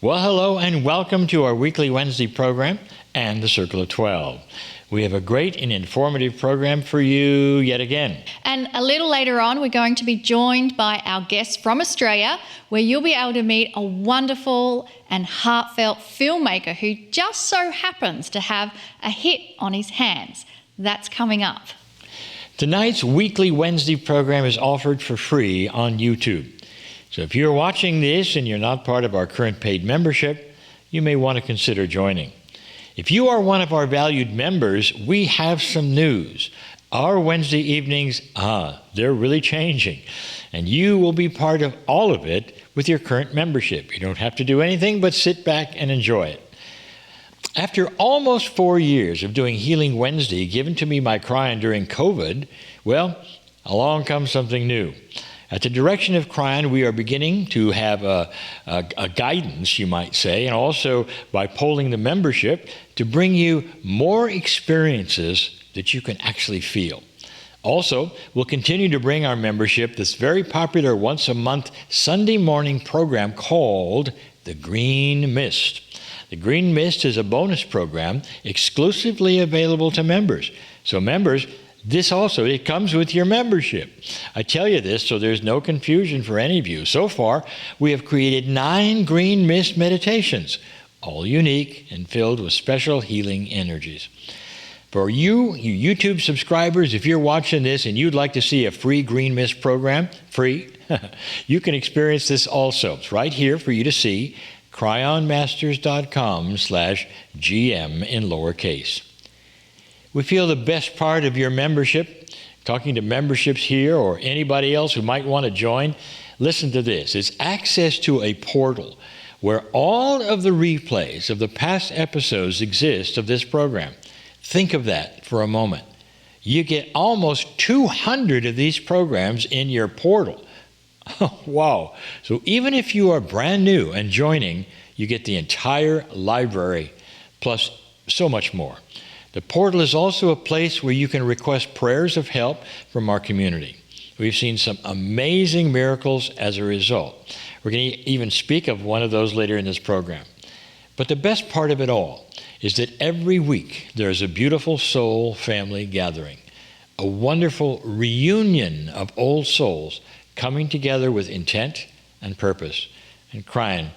Well, hello and welcome to our weekly Wednesday program and the Circle of 12. We have a great and informative program for you yet again. And a little later on, we're going to be joined by our guest from Australia, where you'll be able to meet a wonderful and heartfelt filmmaker who just so happens to have a hit on his hands. That's coming up. Tonight's weekly Wednesday program is offered for free on YouTube. So if you're watching this and you're not part of our current paid membership, you may want to consider joining. If you are one of our valued members, we have some news. Our Wednesday evenings, they're really changing. And you will be part of all of it with your current membership. You don't have to do anything but sit back and enjoy it. After almost 4 years of doing Healing Wednesday given to me by Kryon during COVID, well, along comes something new. At the direction of Kryon, we are beginning to have a guidance, you might say, and also by polling the membership to bring you more experiences that you can actually feel. Also, we'll continue to bring our membership this very popular once-a-month Sunday morning program called The Green Mist. The Green Mist is a bonus program exclusively available to members. So members, it comes with your membership. I tell you this so there's no confusion for any of you. So far, we have created 9 Green Mist meditations, all unique and filled with special healing energies. For you YouTube subscribers, if you're watching this and you'd like to see a free Green Mist program, free, you can experience this also. It's right here for you to see, KryonMasters.com/GM in lowercase. We feel the best part of your membership, talking to memberships here or anybody else who might want to join, listen to this. It's access to a portal where all of the replays of the past episodes exist of this program. Think of that for a moment. You get almost 200 of these programs in your portal. Wow. So even if you are brand new and joining, you get the entire library plus so much more. The portal is also a place where you can request prayers of help from our community. We've seen some amazing miracles as a result. We're going to even speak of one of those later in this program. But the best part of it all is that every week there is a beautiful soul family gathering, a wonderful reunion of old souls coming together with intent and purpose. And Kryon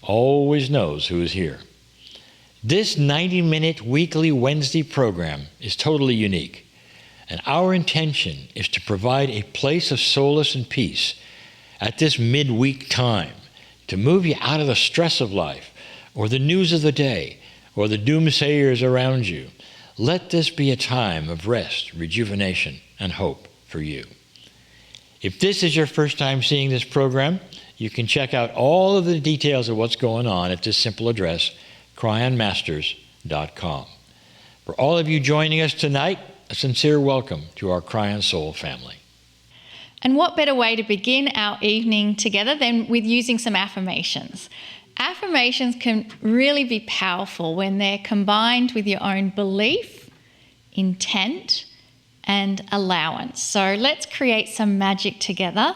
always knows who is here. This 90-minute weekly Wednesday program is totally unique, and our intention is to provide a place of solace and peace at this midweek time to move you out of the stress of life or the news of the day or the doomsayers around you. Let this be a time of rest, rejuvenation, and hope for you. If this is your first time seeing this program, you can check out all of the details of what's going on at this simple address, KryonMasters.com. For all of you joining us tonight, a sincere welcome to our Kryon Soul family. And what better way to begin our evening together than with using some affirmations? Affirmations can really be powerful when they're combined with your own belief, intent, and allowance. So let's create some magic together.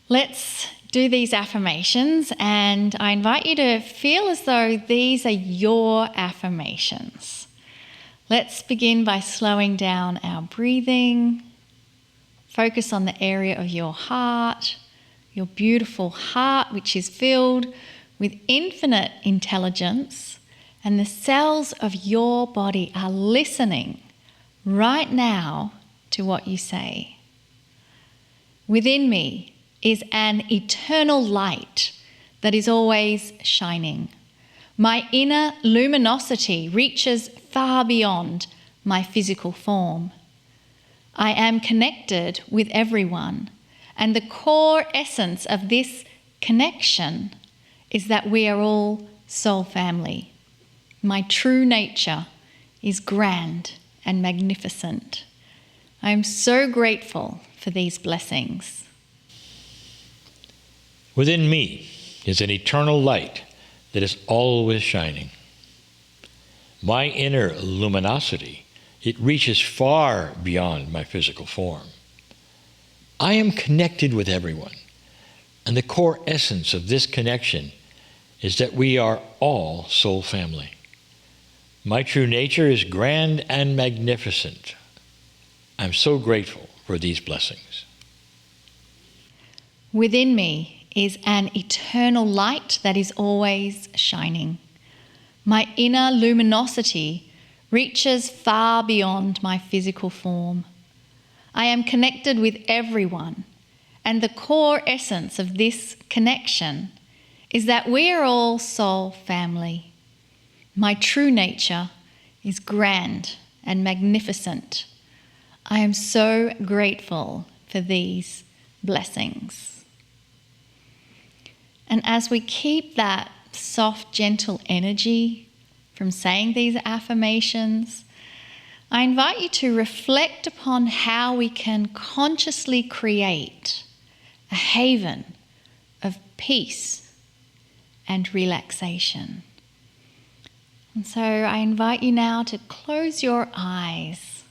Let's do these affirmations, and I invite you to feel as though these are your affirmations. Let's begin by slowing down our breathing. Focus on the area of your heart, your beautiful heart, which is filled with infinite intelligence, and the cells of your body are listening right now to what you say. Within me is an eternal light that is always shining. My inner luminosity reaches far beyond my physical form. I am connected with everyone, and the core essence of this connection is that we are all soul family. My true nature is grand and magnificent. I am so grateful for these blessings. Within me is an eternal light that is always shining. My inner luminosity, it reaches far beyond my physical form. I am connected with everyone, and the core essence of this connection is that we are all soul family. My true nature is grand and magnificent. I'm so grateful for these blessings. Within me is an eternal light that is always shining. My inner luminosity reaches far beyond my physical form. I am connected with everyone, and the core essence of this connection is that we are all soul family. My true nature is grand and magnificent. I am so grateful for these blessings. And as we keep that soft, gentle energy from saying these affirmations, I invite you to reflect upon how we can consciously create a haven of peace and relaxation. And so I invite you now to close your eyes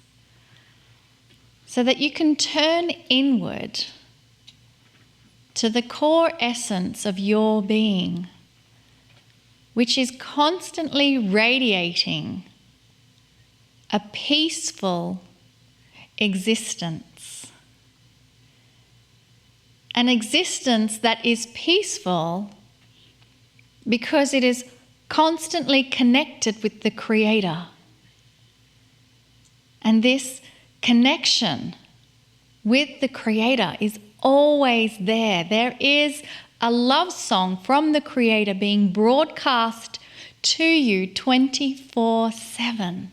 so that you can turn inward to the core essence of your being, which is constantly radiating a peaceful existence. An existence that is peaceful because it is constantly connected with the Creator. And this connection with the Creator is always there. There is a love song from the Creator being broadcast to you 24/7.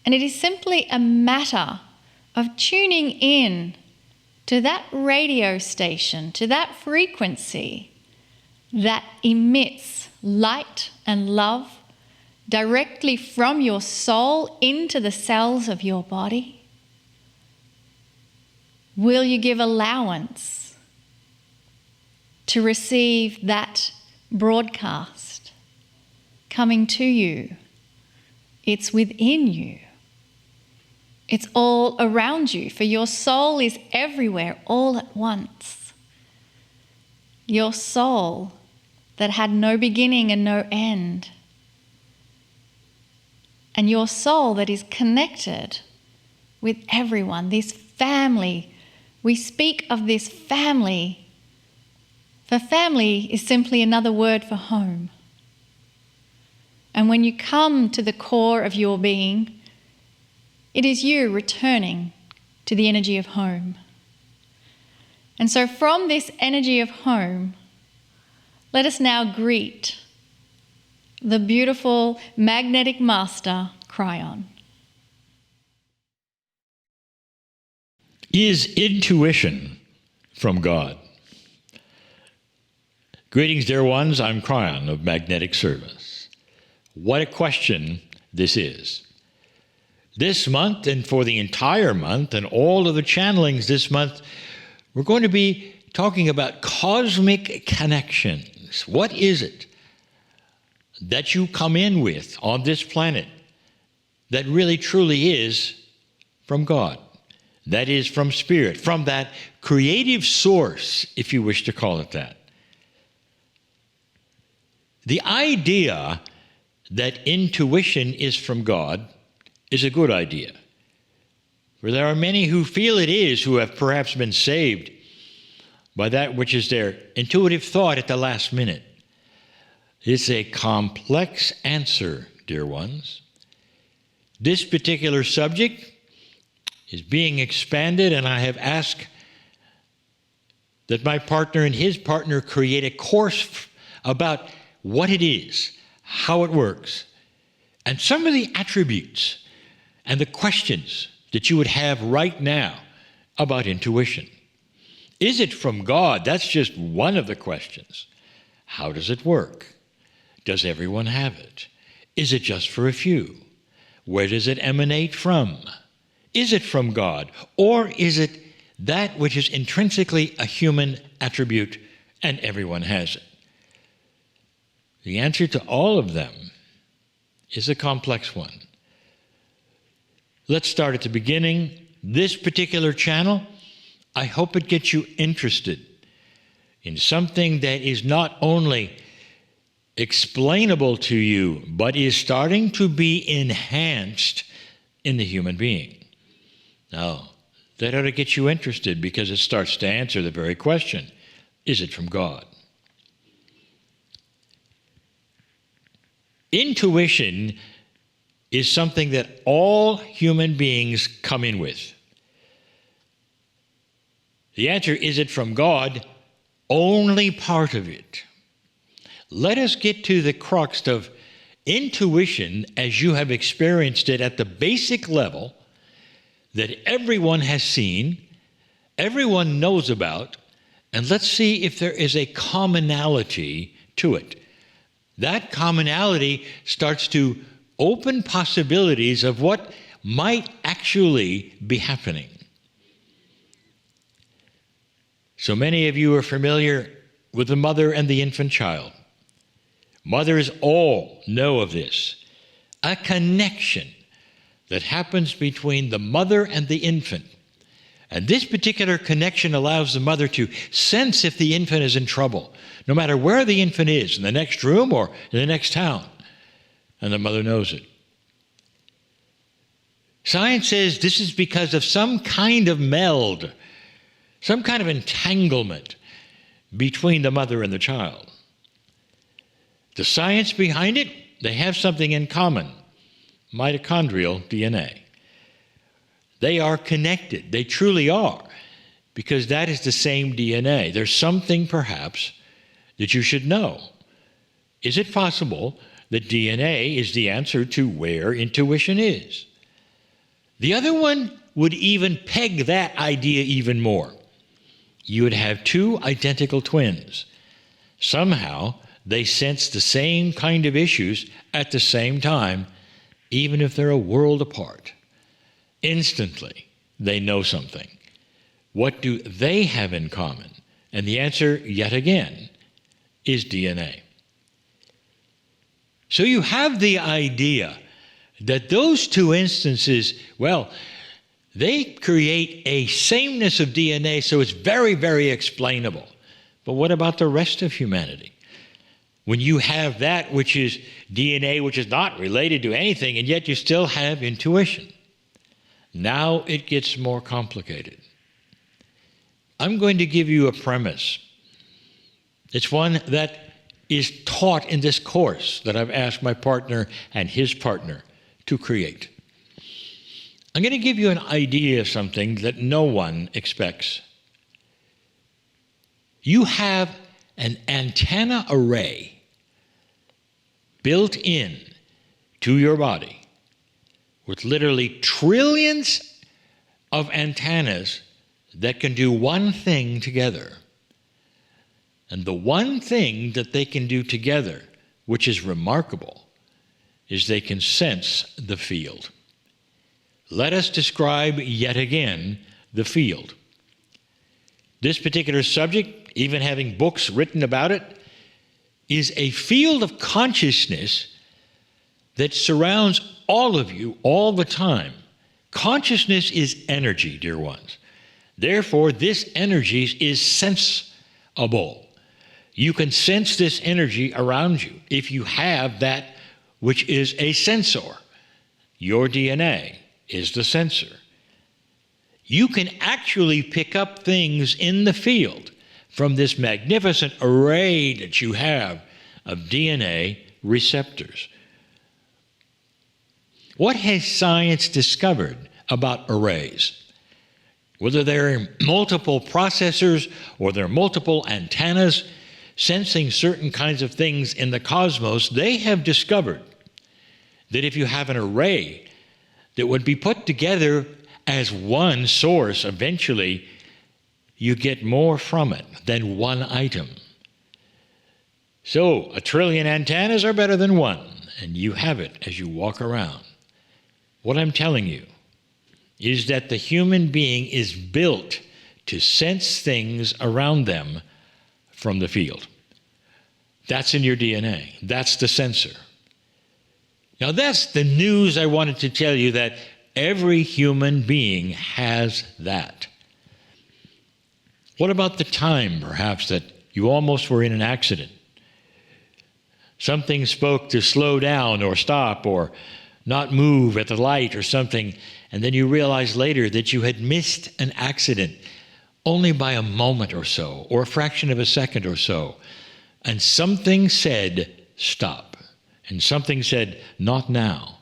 And it is simply a matter of tuning in to that radio station, to that frequency that emits light and love directly from your soul into the cells of your body. Will you give allowance to receive that broadcast coming to you? It's within you. It's all around you, for your soul is everywhere all at once. Your soul that had no beginning and no end. And your soul that is connected with everyone, this family. We speak of this family, for family is simply another word for home. And when you come to the core of your being, it is you returning to the energy of home. And so from this energy of home, let us now greet the beautiful magnetic master, Kryon. Is intuition from God? Greetings, dear ones. I'm Kryon of Magnetic Service. What a question this is. This month, and for the entire month, and all of the channelings this month, we're going to be talking about cosmic connections. What is it that you come in with on this planet that really truly is from God? That is from Spirit, from that creative source, if you wish to call it that. The idea that intuition is from God is a good idea. For there are many who feel it is, who have perhaps been saved by that which is their intuitive thought at the last minute. It's a complex answer, dear ones. This particular subject is being expanded, and I have asked that my partner and his partner create a course about what it is, how it works, and some of the attributes and the questions that you would have right now about intuition. Is it from God? That's just one of the questions. How does it work? Does everyone have it? Is it just for a few? Where does it emanate from? Is it from God? Or is it that which is intrinsically a human attribute and everyone has it? The answer to all of them is a complex one. Let's start at the beginning. This particular channel, I hope it gets you interested in something that is not only explainable to you, but is starting to be enhanced in the human being. Now, that ought to get you interested because it starts to answer the very question, is it from God? Intuition is something that all human beings come in with. The answer, is it from God? Only part of it. Let us get to the crux of intuition as you have experienced it at the basic level that everyone has seen, everyone knows about, and let's see if there is a commonality to it. That commonality starts to open possibilities of what might actually be happening. So many of you are familiar with the mother and the infant child. Mothers all know of this, a connection that happens between the mother and the infant. And this particular connection allows the mother to sense if the infant is in trouble, no matter where the infant is, in the next room or in the next town. And the mother knows it. Science says this is because of some kind of meld, some kind of entanglement between the mother and the child. The science behind it, they have something in common, mitochondrial DNA. They are connected. They truly are, because that is the same DNA. There's something perhaps that you should know. Is it possible that DNA is the answer to where intuition is? The other one would even peg that idea even more. You would have two identical twins. Somehow, they sense the same kind of issues at the same time, even if they're a world apart. Instantly, they know something. What do they have in common? And the answer, yet again, is DNA. So you have the idea that those two instances, well, they create a sameness of DNA, so it's very, very explainable. But what about the rest of humanity? When you have that which is DNA, which is not related to anything, and yet you still have intuition. Now it gets more complicated. I'm going to give you a premise. It's one that is taught in this course that I've asked my partner and his partner to create. I'm going to give you an idea of something that no one expects. You have an antenna array built in to your body with literally trillions of antennas that can do one thing together. And the one thing that they can do together, which is remarkable, is they can sense the field. Let us describe yet again the field. This particular subject, even having books written about it, is a field of consciousness that surrounds all of you all the time. Consciousness is energy, dear ones. Therefore, this energy is sensible. You can sense this energy around you if you have that which is a sensor. Your DNA is the sensor. You can actually pick up things in the field from this magnificent array that you have of DNA receptors. What has science discovered about arrays? Whether they're multiple processors or they're multiple antennas sensing certain kinds of things in the cosmos, they have discovered that if you have an array that would be put together as one source, eventually you get more from it than one item. So 1 trillion antennas are better than one, and you have it as you walk around. What I'm telling you is that the human being is built to sense things around them from the field. That's in your DNA. That's the sensor. Now that's the news I wanted to tell you, that every human being has that. What about the time, perhaps, that you almost were in an accident? Something spoke to slow down or stop or not move at the light or something, and then you realize later that you had missed an accident only by a moment or so, or a fraction of a second or so. And something said, stop. And something said, not now.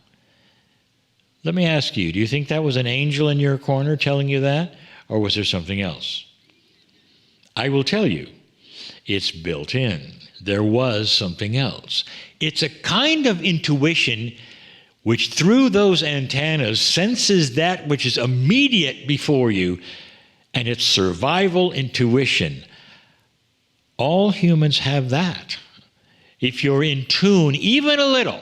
Let me ask you, do you think that was an angel in your corner telling you that? Or was there something else? I will tell you, it's built in. There was something else. It's a kind of intuition which through those antennas senses that which is immediate before you, and it's survival intuition. All humans have that. If you're in tune even a little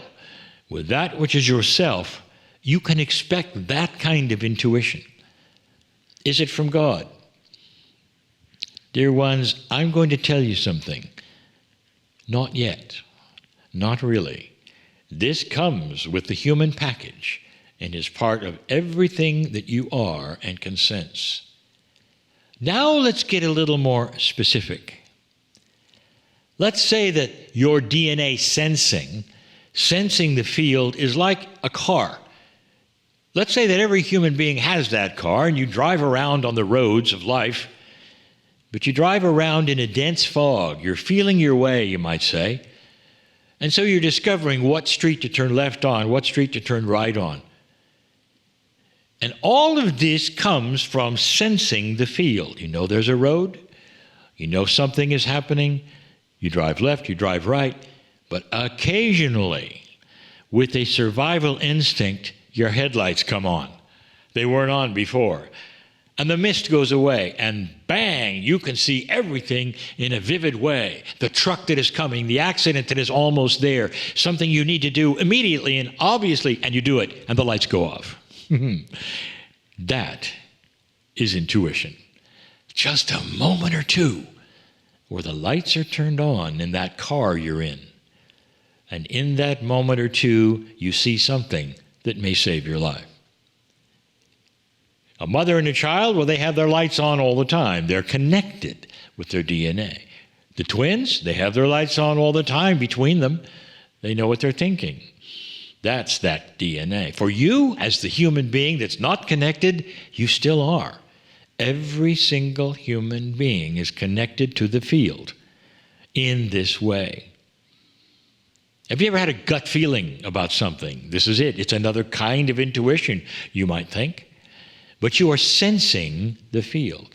with that which is yourself, you can expect that kind of intuition. Is it from God? Dear ones, I'm going to tell you something. Not yet. Not really. This comes with the human package and is part of everything that you are and can sense. Now let's get a little more specific. Let's say that your DNA sensing the field is like a car. Let's say that every human being has that car and you drive around on the roads of life, but you drive around in a dense fog. You're feeling your way, you might say. And so you're discovering what street to turn left on, what street to turn right on. And all of this comes from sensing the field. You know there's a road. You know something is happening. You drive left, you drive right. But occasionally, with a survival instinct, your headlights come on. They weren't on before. And the mist goes away, and bang, you can see everything in a vivid way. The truck that is coming, the accident that is almost there, something you need to do immediately and obviously, and you do it, and the lights go off. That is intuition. Just a moment or two where the lights are turned on in that car you're in. And in that moment or two, you see something that may save your life. A mother and a child, well, they have their lights on all the time. They're connected with their DNA. The twins, they have their lights on all the time between them. They know what they're thinking. That's that DNA. For you, as the human being that's not connected, you still are. Every single human being is connected to the field in this way. Have you ever had a gut feeling about something? This is it. It's another kind of intuition, you might think. But you are sensing the field.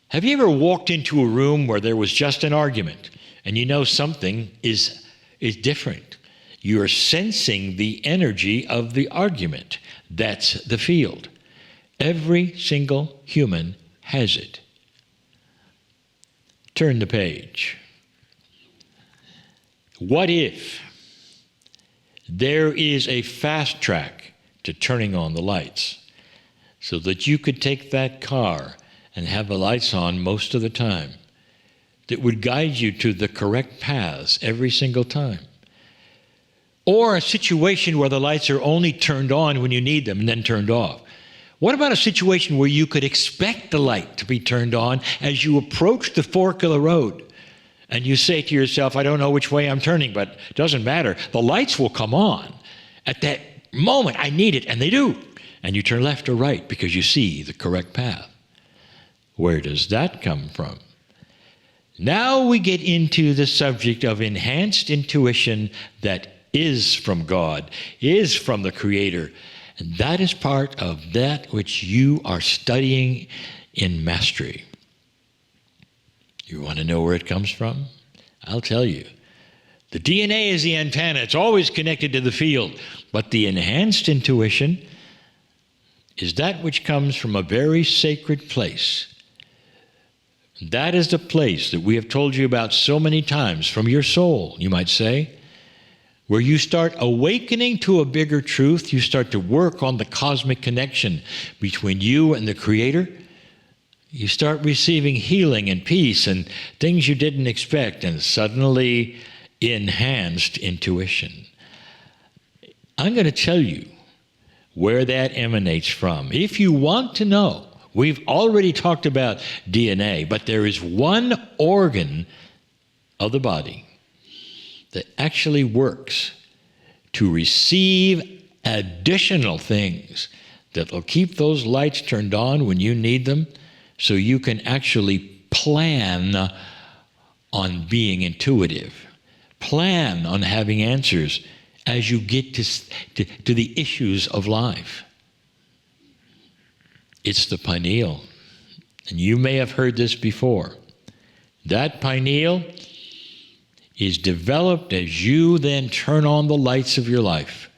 Have you ever walked into a room where there was just an argument and you know something is different? You are sensing the energy of the argument. That's the field. Every single human has it. Turn the page. What if there is a fast track to turning on the lights so that you could take that car and have the lights on most of the time that would guide you to the correct paths every single time? Or a situation where the lights are only turned on when you need them and then turned off. What about a situation where you could expect the light to be turned on as you approach the fork of the road? And you say to yourself, I don't know which way I'm turning, but it doesn't matter. The lights will come on at that moment. I need it, and they do. And you turn left or right because you see the correct path. Where does that come from? Now we get into the subject of enhanced intuition that is from God, is from the Creator. And that is part of that which you are studying in mastery. You want to know where it comes from? I'll tell you. The DNA is the antenna. It's always connected to the field. But the enhanced intuition is that which comes from a very sacred place. That is the place that we have told you about so many times, from your soul, you might say, where you start awakening to a bigger truth. You start to work on the cosmic connection between you and the Creator. You start receiving healing and peace and things you didn't expect, and suddenly enhanced intuition. I'm going to tell you where that emanates from. If you want to know, we've already talked about DNA, but there is one organ of the body that actually works to receive additional things that will keep those lights turned on when you need them, so you can actually plan on being intuitive, plan on having answers as you get to the issues of life. It's the pineal. And you may have heard this before. That pineal is developed as you then turn on the lights of your life.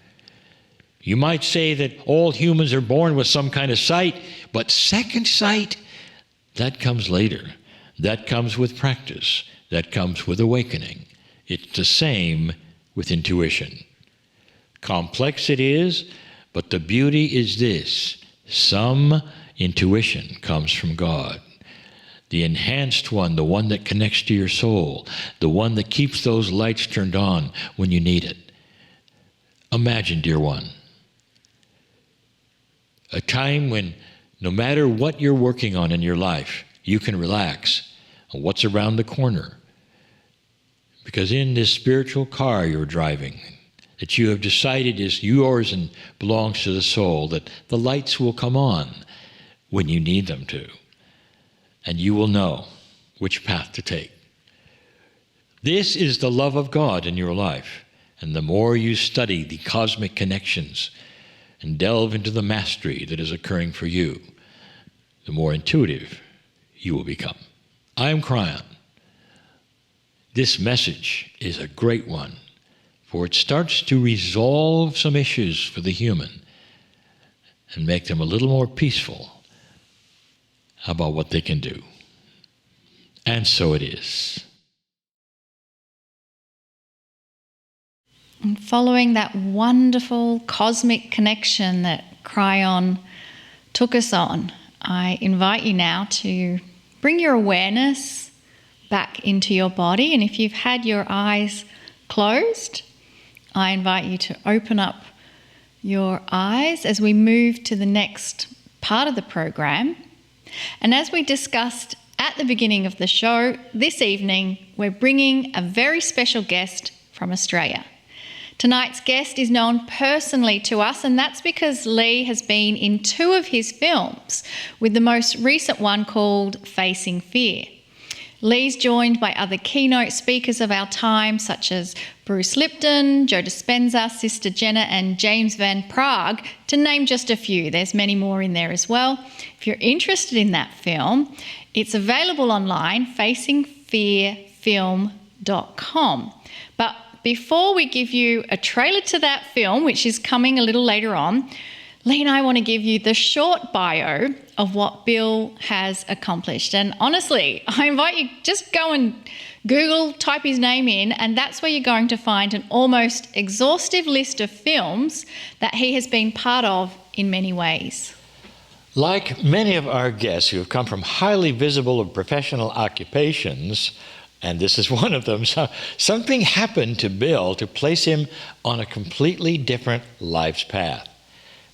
You might say that all humans are born with some kind of sight, but second sight, that comes later. That comes with practice. That comes with awakening. It's the same with intuition. Complex it is, but the beauty is this: some intuition comes from God. The enhanced one, the one that connects to your soul, the one that keeps those lights turned on when you need it. Imagine, dear one, a time when no matter what you're working on in your life, you can relax on what's around the corner. Because in this spiritual car you're driving, that you have decided is yours and belongs to the soul, that the lights will come on when you need them to. And you will know which path to take. This is the love of God in your life. And the more you study the cosmic connections and delve into the mastery that is occurring for you, the more intuitive you will become. I am Kryon. This message is a great one, for it starts to resolve some issues for the human and make them a little more peaceful about what they can do. And so it is. And following that wonderful cosmic connection that Kryon took us on, I invite you now to bring your awareness back into your body. And if you've had your eyes closed, I invite you to open up your eyes as we move to the next part of the program. And as we discussed at the beginning of the show, this evening we're bringing a very special guest from Australia. Tonight's guest is known personally to us, and that's because Lee has been in 2 of his films, with the most recent one called Facing Fear. Lee's joined by other keynote speakers of our time, such as Bruce Lipton, Joe Dispenza, Sister Jenna, and James Van Prague, to name just a few. There's many more in there as well. If you're interested in that film, it's available online, facingfearfilm.com. But before we give you a trailer to that film, which is coming a little later on, Lee and I want to give you the short bio of what Bill has accomplished. And honestly, I invite you, just go and Google, type his name in, and that's where you're going to find an almost exhaustive list of films that he has been part of in many ways. Like many of our guests who have come from highly visible and professional occupations, and this is one of them, something happened to Bill to place him on a completely different life's path.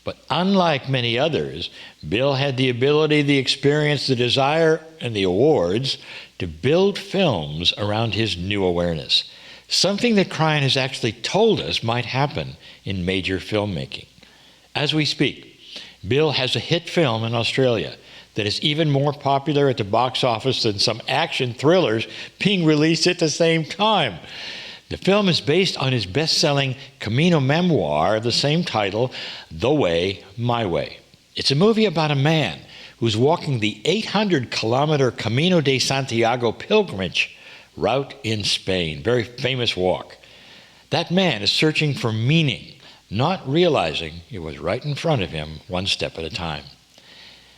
But unlike many others, Bill had the ability, the experience, the desire, and the awards to build films around his new awareness. Something that Kryon has actually told us might happen in major filmmaking. As we speak, Bill has a hit film in Australia that is even more popular at the box office than some action thrillers being released at the same time. The film is based on his best-selling Camino memoir of the same title, The Way, My Way. It's a movie about a man who's walking the 800-kilometer Camino de Santiago pilgrimage route in Spain. Very famous walk. That man is searching for meaning, not realizing it was right in front of him, one step at a time.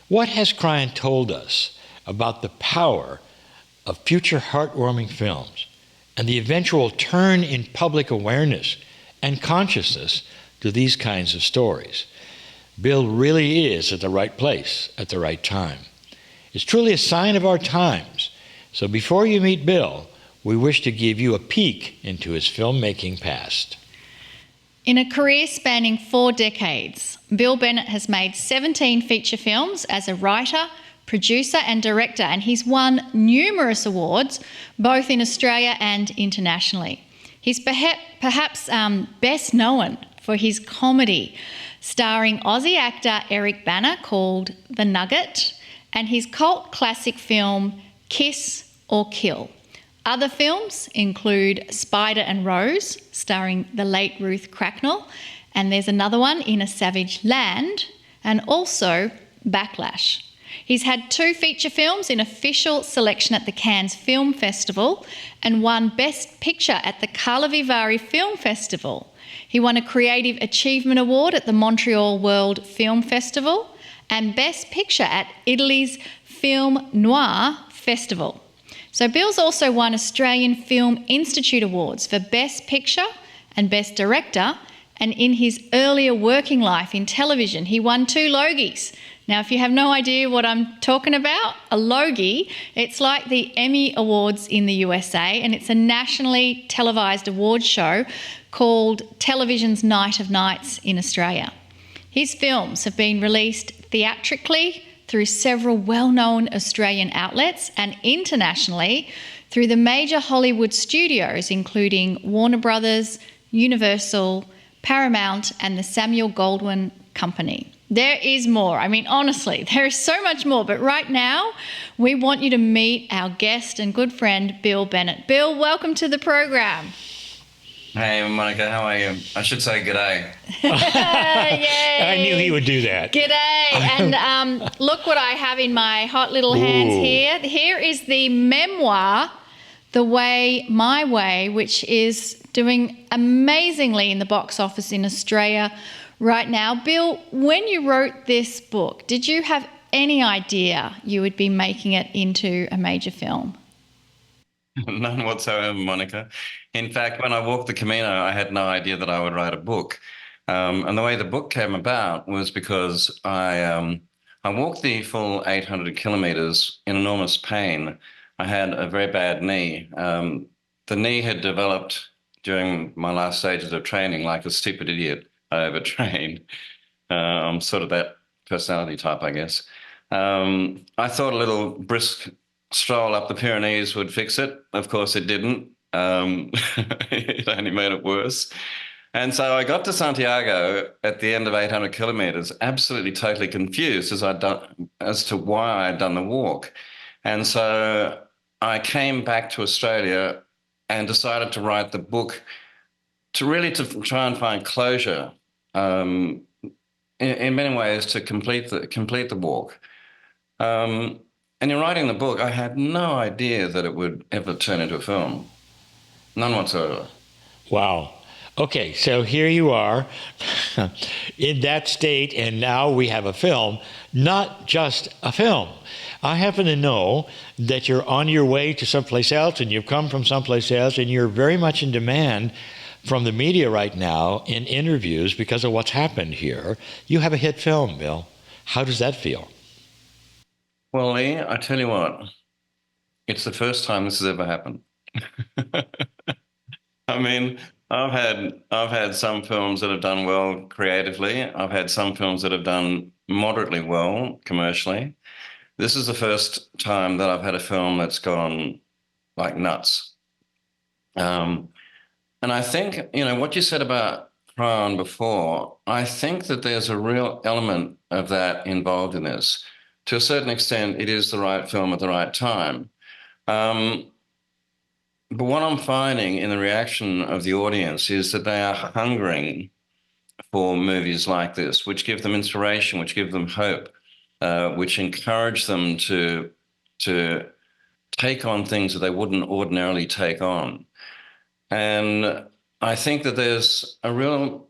What has Kryon told us about the power of future heartwarming films and the eventual turn in public awareness and consciousness to these kinds of stories? Bill really is at the right place at the right time. It's truly a sign of our times. So before you meet Bill, we wish to give you a peek into his filmmaking past. In a career spanning 4 decades, Bill Bennett has made 17 feature films as a writer, producer and director, and he's won numerous awards, both in Australia and internationally. He's perhaps best known for his comedy starring Aussie actor Eric Bana called The Nugget, and his cult classic film Kiss or Kill. Other films include Spider and Rose, starring the late Ruth Cracknell, and there's another one, In a Savage Land, and also Backlash. He's had 2 feature films in official selection at the Cannes Film Festival and won Best Picture at the Carlo Vivari Film Festival. He won a Creative Achievement Award at the Montreal World Film Festival and Best Picture at Italy's Film Noir Festival. So Bill's also won Australian Film Institute Awards for Best Picture and Best Director, and in his earlier working life in television, he won 2 Logies. Now, if you have no idea what I'm talking about, a Logie, it's like the Emmy Awards in the USA, and it's a nationally televised awards show called Television's Night of Nights in Australia. His films have been released theatrically through several well-known Australian outlets and internationally through the major Hollywood studios, including Warner Brothers, Universal, Paramount, and the Samuel Goldwyn Company. There is more. I mean, honestly, there is so much more. But right now, we want you to meet our guest and good friend, Bill Bennett. Bill, welcome to the program. Hey, Monika, how are you? I should say g'day. Yay. I knew he would do that. G'day. And look what I have in my hot little hands here. Here is the memoir, The Way, My Way, which is doing amazingly in the box office in Australia right now. Bill, when you wrote this book, did you have any idea you would be making it into a major film? None whatsoever, Monika. In fact, when I walked the Camino, I had no idea that I would write a book. And the way the book came about was because I walked the full 800 kilometers in enormous pain. I had a very bad knee. The knee had developed during my last stages of training like a stupid idiot. I overtrained. I'm sort of that personality type, I guess. I thought a little brisk stroll up the Pyrenees would fix it. Of course, it didn't. It only made it worse. And so I got to Santiago at the end of 800 kilometers, absolutely totally confused as to why I'd done the walk. And so I came back to Australia and decided to write the book to try and find closure in many ways to complete the walk. And in writing the book, I had no idea that it would ever turn into a film. None whatsoever. Wow. Okay, so here you are in that state, and now we have a film, not just a film. I happen to know that you're on your way to someplace else, and you've come from someplace else, and you're very much in demand from the media right now in interviews because of what's happened here. You have a hit film, Bill. How does that feel? Well, Lee, I tell you what, it's the first time this has ever happened. I mean, I've had some films that have done well creatively. I've had some films that have done moderately well commercially. This is the first time that I've had a film that's gone like nuts. And I think, what you said about Kryon before, I think that there's a real element of that involved in this. To a certain extent, it is the right film at the right time. But what I'm finding in the reaction of the audience is that they are hungering for movies like this, which give them inspiration, which give them hope, which encourage them to take on things that they wouldn't ordinarily take on. And I think that there's a real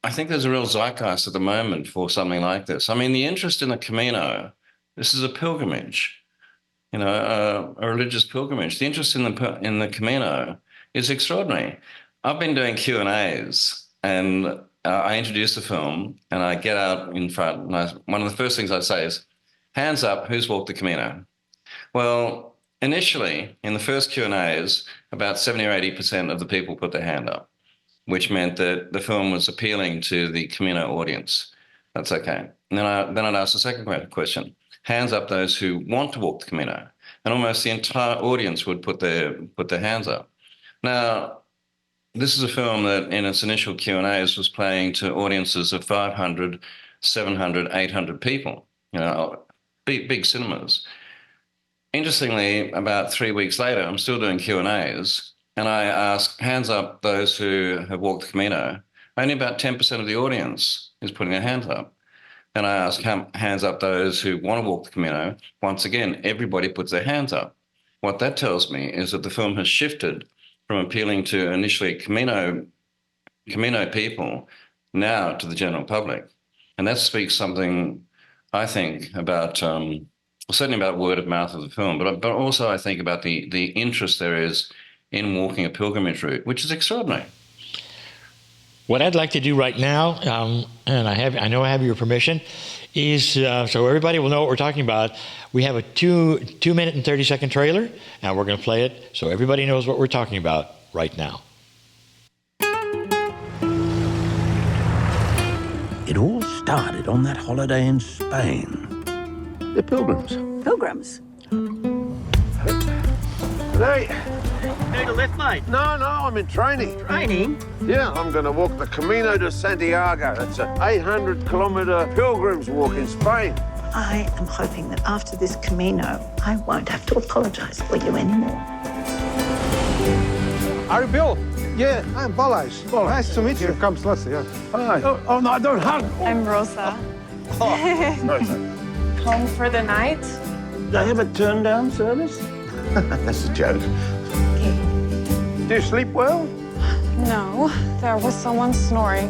zeitgeist at the moment for something like this. I mean, the interest in the Camino, this is a pilgrimage. A religious pilgrimage. The interest in the Camino is extraordinary. I've been doing Q&As, and I introduce the film, and I get out in front, and one of the first things I say is, hands up, who's walked the Camino? Well, initially, in the first Q&As, about 70 or 80% of the people put their hand up, which meant that the film was appealing to the Camino audience. That's okay. And then I'd ask the second question. Hands up those who want to walk the Camino. And almost the entire audience would put their hands up. Now, this is a film that in its initial Q&As was playing to audiences of 500, 700, 800 people, big cinemas. Interestingly, about 3 weeks later, I'm still doing Q&As, and I ask, hands up those who have walked the Camino. Only about 10% of the audience is putting their hands up. And I ask, hands up those who want to walk the Camino. Once again, everybody puts their hands up. What that tells me is that the film has shifted from appealing to initially Camino people now to the general public. And that speaks something, I think, about, certainly about word of mouth of the film, but also I think about the interest there is in walking a pilgrimage route, which is extraordinary. What I'd like to do right now, and I know I have your permission, is so everybody will know what we're talking about. We have a 2 minute and 30-second trailer, and we're going to play it so everybody knows what we're talking about right now. It all started on that holiday in Spain. The pilgrims. Pilgrims? Hey. Need a lift, mate? No, I'm in training. Training? Yeah, I'm going to walk the Camino de Santiago. That's an 800-kilometre pilgrim's walk in Spain. I am hoping that after this Camino, I won't have to apologise for you anymore. Are you Bill? Yeah, I'm Balazs. Well, nice to meet you. Here comes Leslie, yeah. Hi. Oh, no, don't hug. I'm Rosa. Rosa. Home for the night? They have a turn-down service? That's a joke. Do you sleep well? No, there was someone snoring.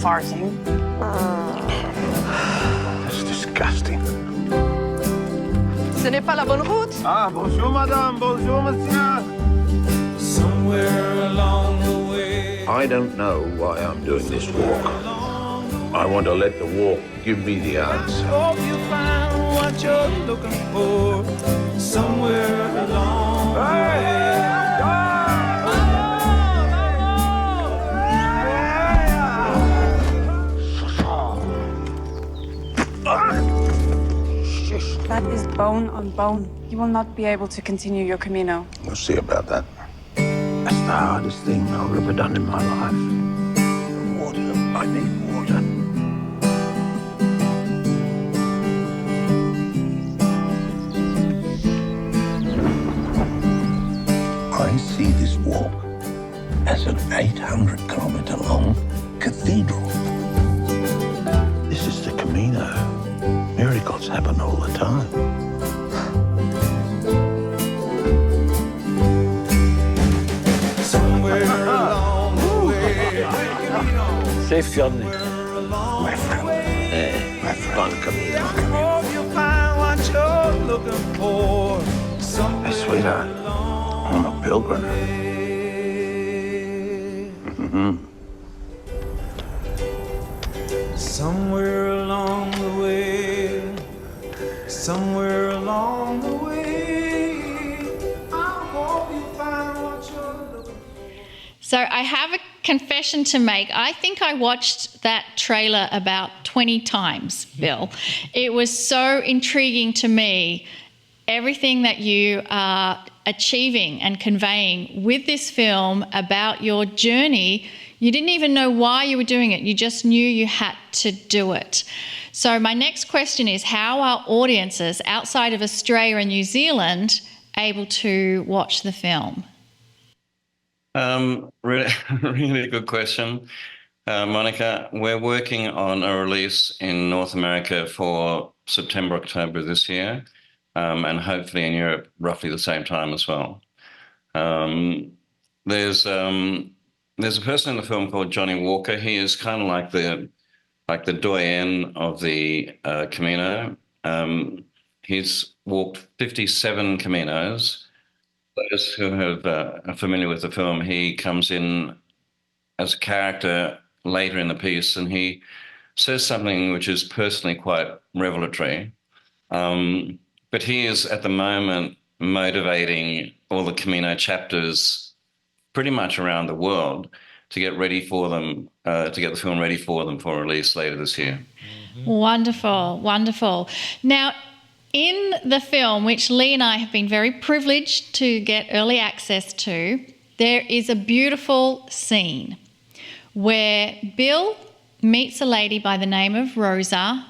Farting. That's disgusting. Ce n'est pas la bonne route. Ah, bonjour, madame. Bonjour, monsieur. Somewhere along the way. I don't know why I'm doing this walk. I want to let the walk give me the answer. Hope you find what you're looking for. Somewhere along the way. That is bone on bone. You will not be able to continue your Camino. We'll see about that. That's the hardest thing I've ever done in my life. Water. I need water. I see this walk as an 800-kilometre long cathedral. This is the Camino. Miracles happen all the time. Somewhere along the way. Safe journey. My friend. My friend. Camino. Hope you find what you're looking for. Hey, sweetheart, I'm a pilgrim. Somewhere along the way. Somewhere along the way. I hope you find what you're looking for. So I have a confession to make. I think I watched that trailer about 20 times, Bill. It was so intriguing to me, everything that you are achieving and conveying with this film about your journey. You didn't even know why you were doing it. You just knew you had to do it. So my next question is, how are audiences outside of Australia and New Zealand able to watch the film? Really good question, Monika. We're working on a release in North America for September, October this year, and hopefully in Europe roughly the same time as well. There's a person in the film called Johnny Walker. He is kind of like the doyen of the Camino. He's walked 57 Caminos. Those who are familiar with the film, he comes in as a character later in the piece, and he says something which is personally quite revelatory. But he is at the moment motivating all the Camino chapters pretty much around the world to get ready for them, to get the film ready for them for release later this year. Mm-hmm. Wonderful, wonderful. Now, in the film, which Lee and I have been very privileged to get early access to, there is a beautiful scene where Bill meets a lady by the name of Rosa,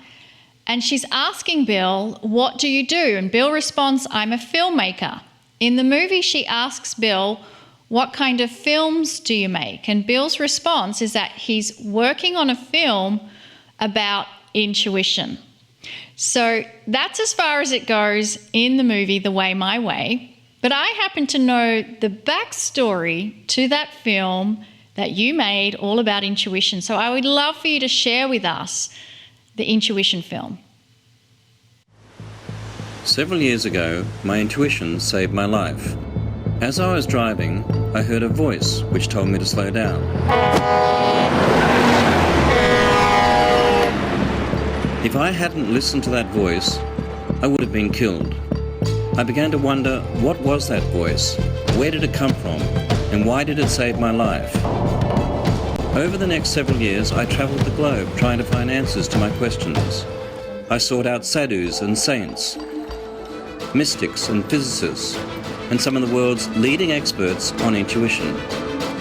and she's asking Bill, "What do you do?" And Bill responds, "I'm a filmmaker." In the movie, she asks Bill, "What kind of films do you make?" And Bill's response is that he's working on a film about intuition. So that's as far as it goes in the movie, The Way, My Way. But I happen to know the backstory to that film that you made all about intuition. So I would love for you to share with us the intuition film. Several years ago, my intuition saved my life. As I was driving, I heard a voice which told me to slow down. If I hadn't listened to that voice, I would have been killed. I began to wonder, what was that voice? Where did it come from? And why did it save my life? Over the next several years, I traveled the globe trying to find answers to my questions. I sought out sadhus and saints, mystics and physicists, and some of the world's leading experts on intuition.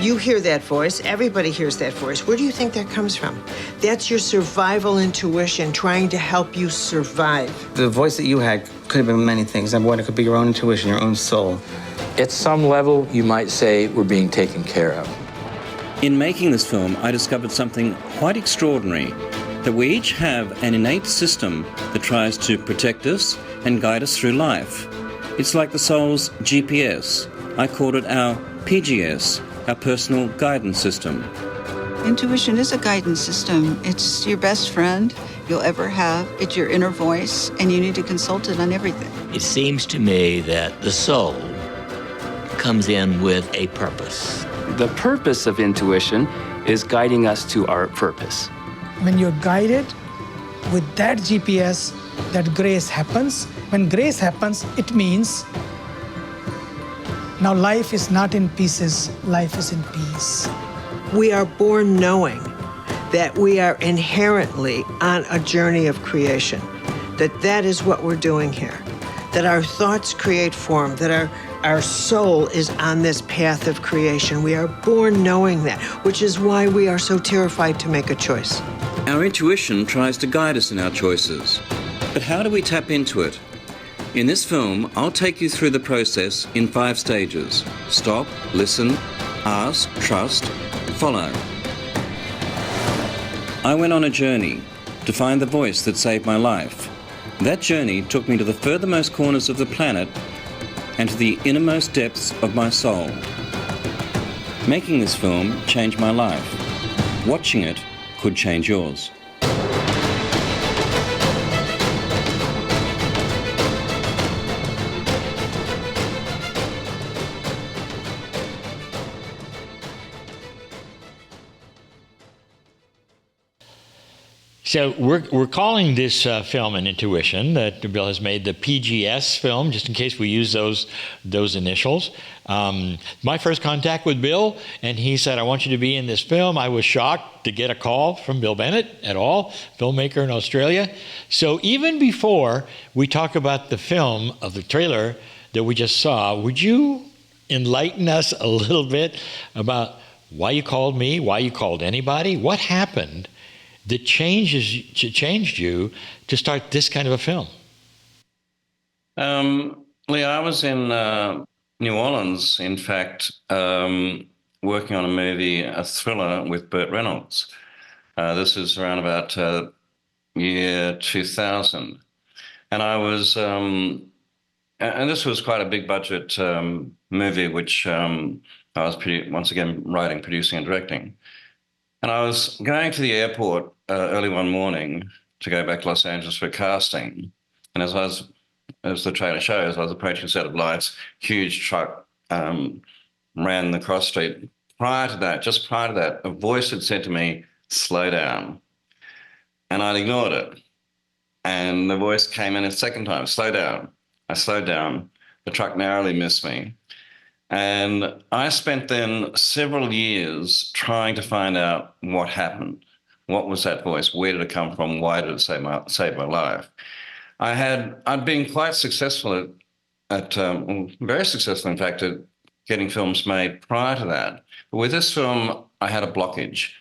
You hear that voice, everybody hears that voice. Where do you think that comes from? That's your survival intuition trying to help you survive. The voice that you had could have been many things. Number one, it could be your own intuition, your own soul. At some level, you might say we're being taken care of. In making this film, I discovered something quite extraordinary, that we each have an innate system that tries to protect us and guide us through life. It's like the soul's GPS. I called it our PGS, our personal guidance system. Intuition is a guidance system. It's your best friend you'll ever have. It's your inner voice, and you need to consult it on everything. It seems to me that the soul comes in with a purpose. The purpose of intuition is guiding us to our purpose. When you're guided with that GPS, that grace happens. When grace happens, it means now life is not in pieces, life is in peace. We are born knowing that we are inherently on a journey of creation, that is what we're doing here, that our thoughts create form, that our soul is on this path of creation. We are born knowing that, which is why we are so terrified to make a choice. Our intuition tries to guide us in our choices. But how do we tap into it? In this film, I'll take you through the process in 5 stages. Stop, listen, ask, trust, follow. I went on a journey to find the voice that saved my life. That journey took me to the furthermost corners of the planet and to the innermost depths of my soul. Making this film changed my life. Watching it could change yours. So we're calling this film an intuition that Bill has made the PGS film, just in case we use those initials. My first contact with Bill, and he said, "I want you to be in this film." I was shocked to get a call from Bill Bennett at all, filmmaker in Australia. So even before we talk about the film of the trailer that we just saw, would you enlighten us a little bit about why you called me, why you called anybody, what happened that changed you to start this kind of a film? Lee, I was in New Orleans, in fact, working on a movie, a thriller with Burt Reynolds. This is around about year 2000. And I was, and this was quite a big budget movie, which I was once again writing, producing, and directing. And I was going to the airport early one morning to go back to Los Angeles for casting. And as the trailer shows, I was approaching a set of lights, huge truck ran the cross street. Just prior to that, a voice had said to me, "Slow down." And I'd ignored it. And the voice came in a second time, "Slow down." I slowed down. The truck narrowly missed me. And I spent then several years trying to find out what happened. What was that voice? Where did it come from? Why did it save my life? I'd been quite successful very successful, in fact, at getting films made prior to that. But with this film, I had a blockage.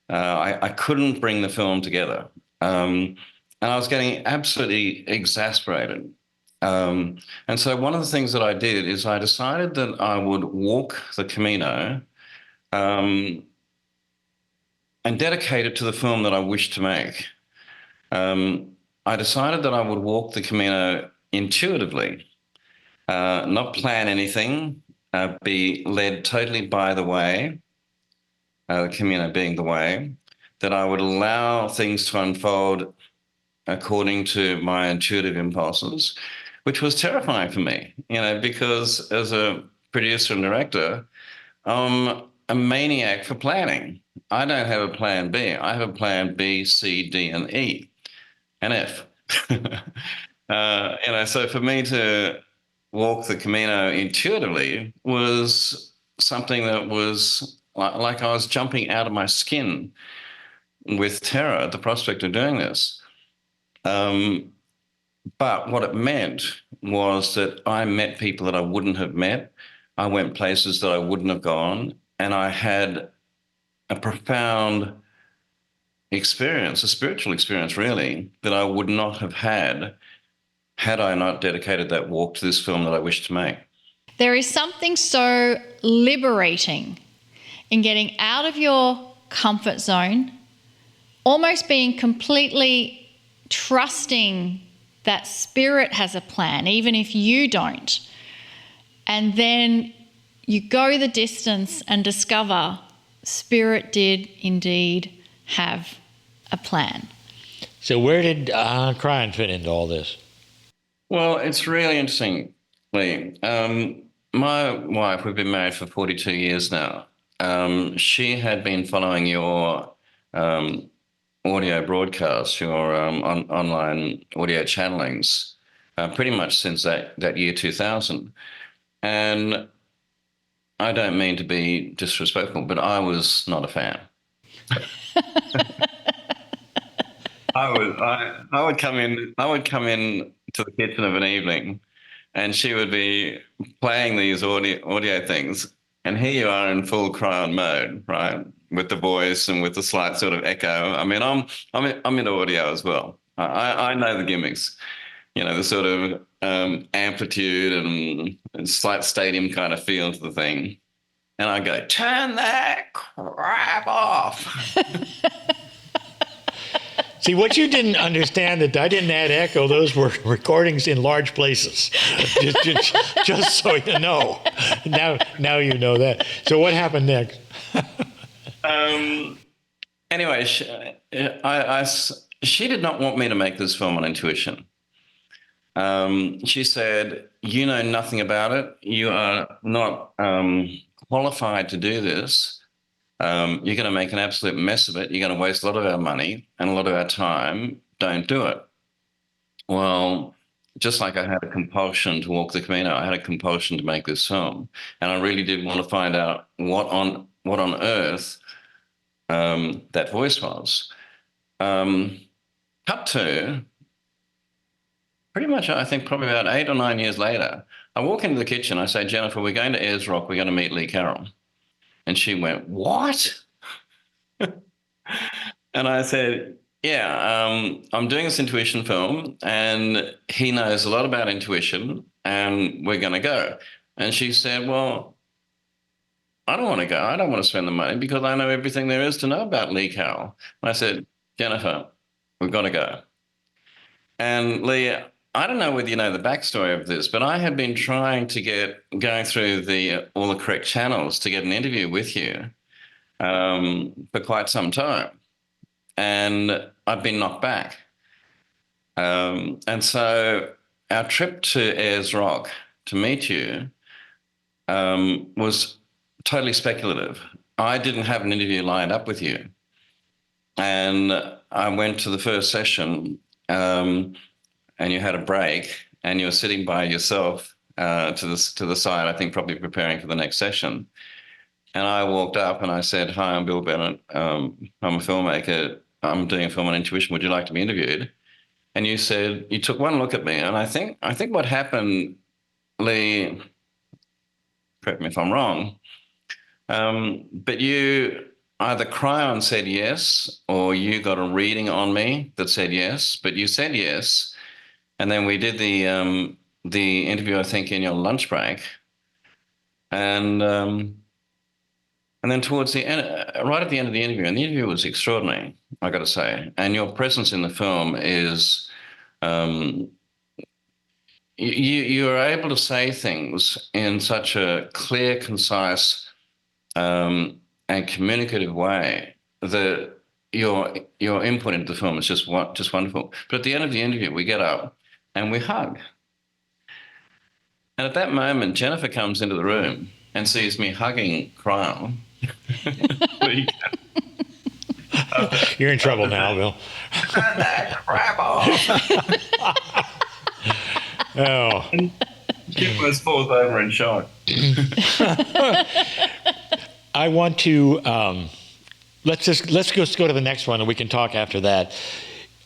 I couldn't bring the film together. And I was getting absolutely exasperated. And so one of the things that I did is I decided that I would walk the Camino and dedicate it to the film that I wished to make. I decided that I would walk the Camino intuitively, not plan anything, be led totally by the way, the Camino being the way, that I would allow things to unfold according to my intuitive impulses, which was terrifying for me, because as a producer and director, I'm a maniac for planning. I don't have a plan B. I have a plan B, C, D, and E, and F. So for me to walk the Camino intuitively was something that was like I was jumping out of my skin with terror at the prospect of doing this. But what it meant was that I met people that I wouldn't have met. I went places that I wouldn't have gone, and I had a profound experience, a spiritual experience, really, that I would not have had I not dedicated that walk to this film that I wished to make. There is something so liberating in getting out of your comfort zone, almost being completely trusting that spirit has a plan, even if you don't. And then you go the distance and discover spirit did indeed have a plan. So where did Kryon fit into all this? Well, it's really interesting, Lee. My wife, we've been married for 42 years now. She had been following your audio broadcasts, your online audio channelings, pretty much since that year 2000. And I don't mean to be disrespectful, but I was not a fan. I would come in to the kitchen of an evening, and she would be playing these audio things, and here you are in full Kryon mode, right, with the voice and with the slight sort of echo. I mean, I'm into audio as well. I know the gimmicks, the sort of amplitude and slight stadium kind of feel to the thing, and I go, turn that crap off. See, what you didn't understand that I didn't add echo, those were recordings in large places. just so you know. Now you know that. So what happened next? Anyway, she did not want me to make this film on intuition. She said, you know nothing about it. You are not qualified to do this. You're going to make an absolute mess of it. You're going to waste a lot of our money and a lot of our time. Don't do it. Well, just like I had a compulsion to walk the Camino, I had a compulsion to make this film. And I really did want to find out what on earth that voice was. Cut to, pretty much, I think probably about 8 or 9 years later, I walk into the kitchen, I say, Jennifer, we're going to Ayers Rock, we're going to meet Lee Carroll. And she went, what? And I said, yeah, I'm doing this intuition film, and he knows a lot about intuition, and we're going to go. And she said, well, I don't want to go. I don't want to spend the money because I know everything there is to know about Lee Carroll. And I said, Jennifer, we've got to go. And Lee, I don't know whether you know the backstory of this, but I have been trying to going through all the correct channels to get an interview with you for quite some time. And I've been knocked back. And so our trip to Ayers Rock to meet you was totally speculative. I didn't have an interview lined up with you. And I went to the first session, and you had a break, and you were sitting by yourself to the side, I think probably preparing for the next session. And I walked up and I said, hi, I'm Bill Bennett. I'm a filmmaker. I'm doing a film on intuition. Would you like to be interviewed? And you said, you took one look at me, and I think what happened, Lee, correct me if I'm wrong. But you, either Kryon said yes, or you got a reading on me that said yes, but you said yes. And then we did the interview, I think, in your lunch break. And then towards the end, right at the end of the interview, and the interview was extraordinary, I got to say. And your presence in the film is, you are able to say things in such a clear, concise, and communicative way that your input into the film is just wonderful. But at the end of the interview, we get up and we hug. And at that moment, Jennifer comes into the room and sees me hugging Kryon. You're in trouble now, Bill. Crap off. Oh. She was falls over in shock. I want to let's just go to the next one, and we can talk after that.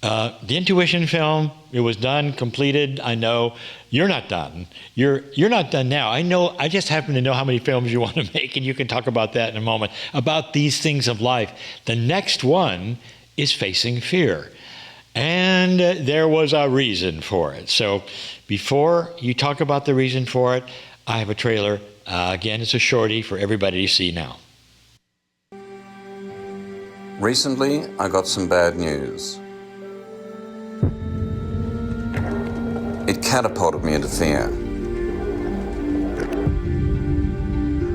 The intuition film, it was done, completed. I know you're not done. You're not done now. I know. I just happen to know how many films you want to make, and you can talk about that in a moment. About these things of life. The next one is facing fear, and there was a reason for it. So, before you talk about the reason for it, I have a trailer. Again, it's a shorty for everybody to see now. Recently, I got some bad news. It catapulted me into fear.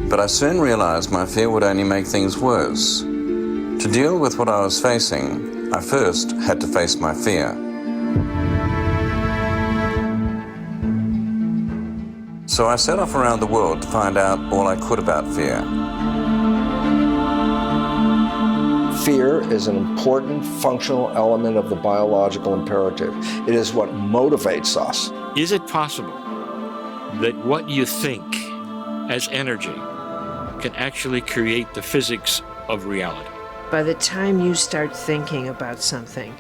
But I soon realized my fear would only make things worse. To deal with what I was facing, I first had to face my fear. So I set off around the world to find out all I could about fear. Fear is an important functional element of the biological imperative. It is what motivates us. Is it possible that what you think as energy can actually create the physics of reality? By the time you start thinking about something,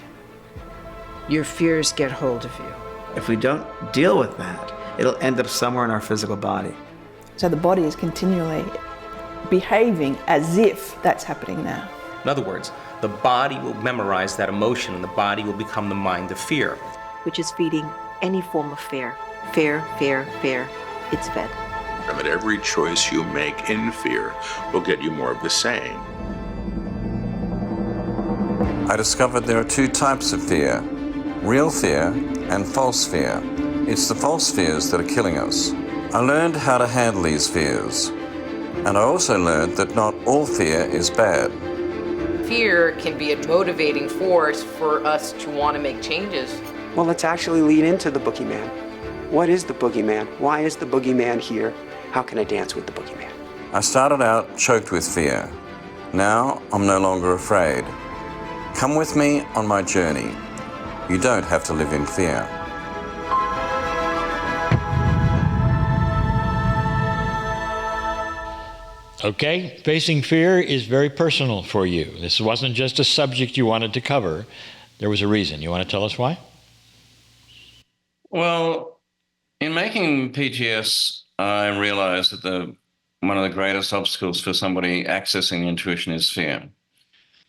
your fears get hold of you. If we don't deal with that, it'll end up somewhere in our physical body. So the body is continually behaving as if that's happening now. In other words, the body will memorize that emotion and the body will become the mind of fear. Which is feeding any form of fear. Fear, fear, fear. It's fed. And that every choice you make in fear will get you more of the same. I discovered there are two types of fear, real fear and false fear. It's the false fears that are killing us. I learned how to handle these fears. And I also learned that not all fear is bad. Fear can be a motivating force for us to want to make changes. Well, let's actually lead into the boogeyman. What is the boogeyman? Why is the boogeyman here? How can I dance with the boogeyman? I started out choked with fear. Now I'm no longer afraid. Come with me on my journey. You don't have to live in fear. Okay, facing fear is very personal for you. This wasn't just a subject you wanted to cover. There was a reason. You want to tell us why? Well, in making PGS, I realized that one of the greatest obstacles for somebody accessing intuition is fear.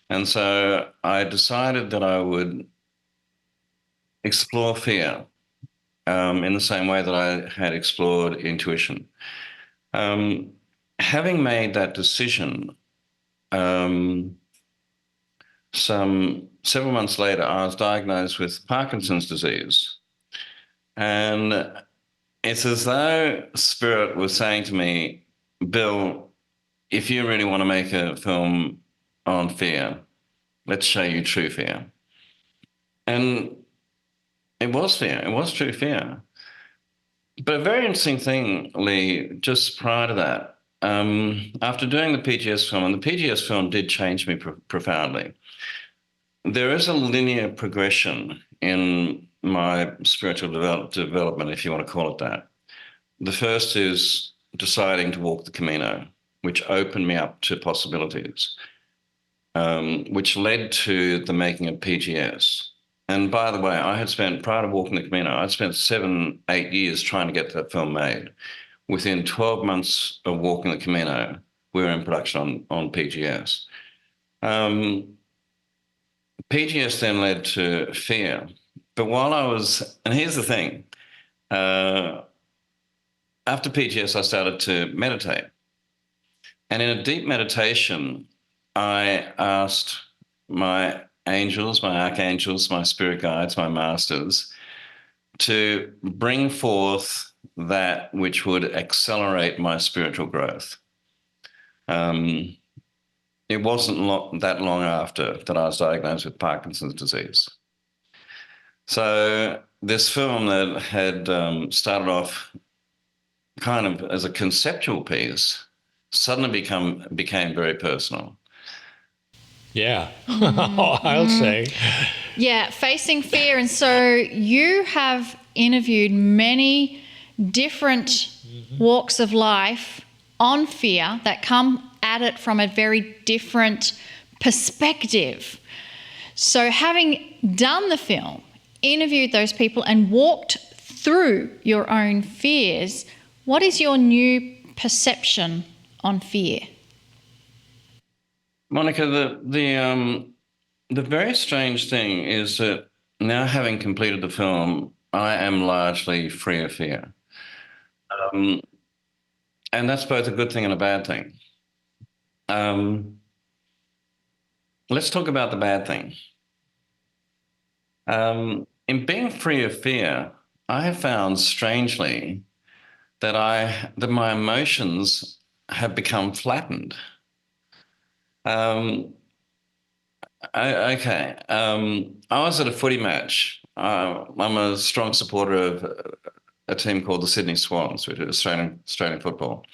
And so I decided that I would explore fear in the same way that I had explored intuition. Having made that decision, several months later, I was diagnosed with Parkinson's disease. And it's as though Spirit was saying to me, Bill, if you really want to make a film on fear, let's show you true fear. And it was fear. It was true fear. But a very interesting thing, Lee, just prior to that, after doing the PGS film, and the PGS film did change me profoundly, there is a linear progression in my spiritual development, if you want to call it that. The first is deciding to walk the Camino, which opened me up to possibilities, which led to the making of PGS. And by the way, I had spent, prior to walking the Camino, I'd spent 7-8 years trying to get that film made. within 12 months of walking the Camino, we were in production on PGS. PGS then led to fear. But while I was, and here's the thing, after PGS, I started to meditate. And in a deep meditation, I asked my angels, my archangels, my spirit guides, my masters, to bring forth that which would accelerate my spiritual growth. It wasn't that long after that I was diagnosed with Parkinson's disease. So this film that had started off kind of as a conceptual piece suddenly became very personal. Yeah, I'll say. Yeah, facing fear. And so you have interviewed many different walks of life on fear that come at it from a very different perspective. So having done the film, interviewed those people and walked through your own fears, what is your new perception on fear? Monika, the very strange thing is that now, having completed the film, I am largely free of fear. And that's both a good thing and a bad thing. Let's talk about the bad thing. In being free of fear, I have found, strangely, that my emotions have become flattened. I was at a footy match. I'm a strong supporter of a team called the Sydney Swans, which is Australian football.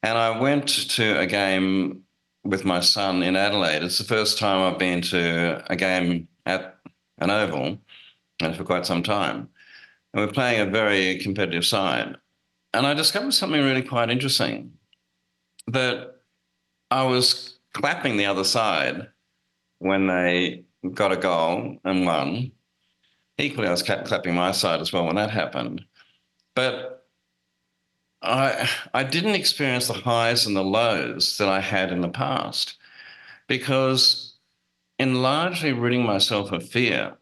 And I went to a game with my son in Adelaide. It's the first time I've been to a game at an oval for quite some time. And we're playing a very competitive side. And I discovered something really quite interesting, that I was clapping the other side when they got a goal and won. Equally, I was clapping my side as well when that happened. But I didn't experience the highs and the lows that I had in the past, because in largely ridding myself of fear,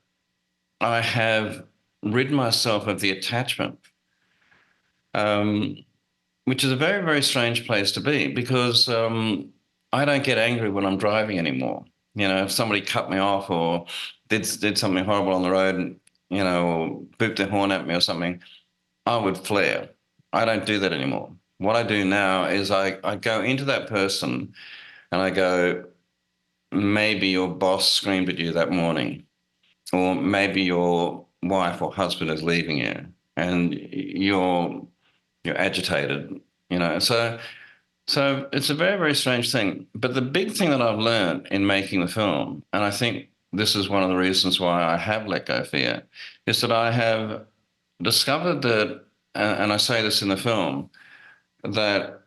I have rid myself of the attachment, which is a very, very strange place to be, because I don't get angry when I'm driving anymore. You know, if somebody cut me off or did something horrible on the road, and, you know, or booped their horn at me or something, I would flare. I don't do that anymore. What I do now is I go into that person and I go, maybe your boss screamed at you that morning, or maybe your wife or husband is leaving you and you're agitated, you know. So it's a very, very strange thing. But the big thing that I've learned in making the film, and I think this is one of the reasons why I have let go of fear, is that I have discovered that, and I say this in the film, that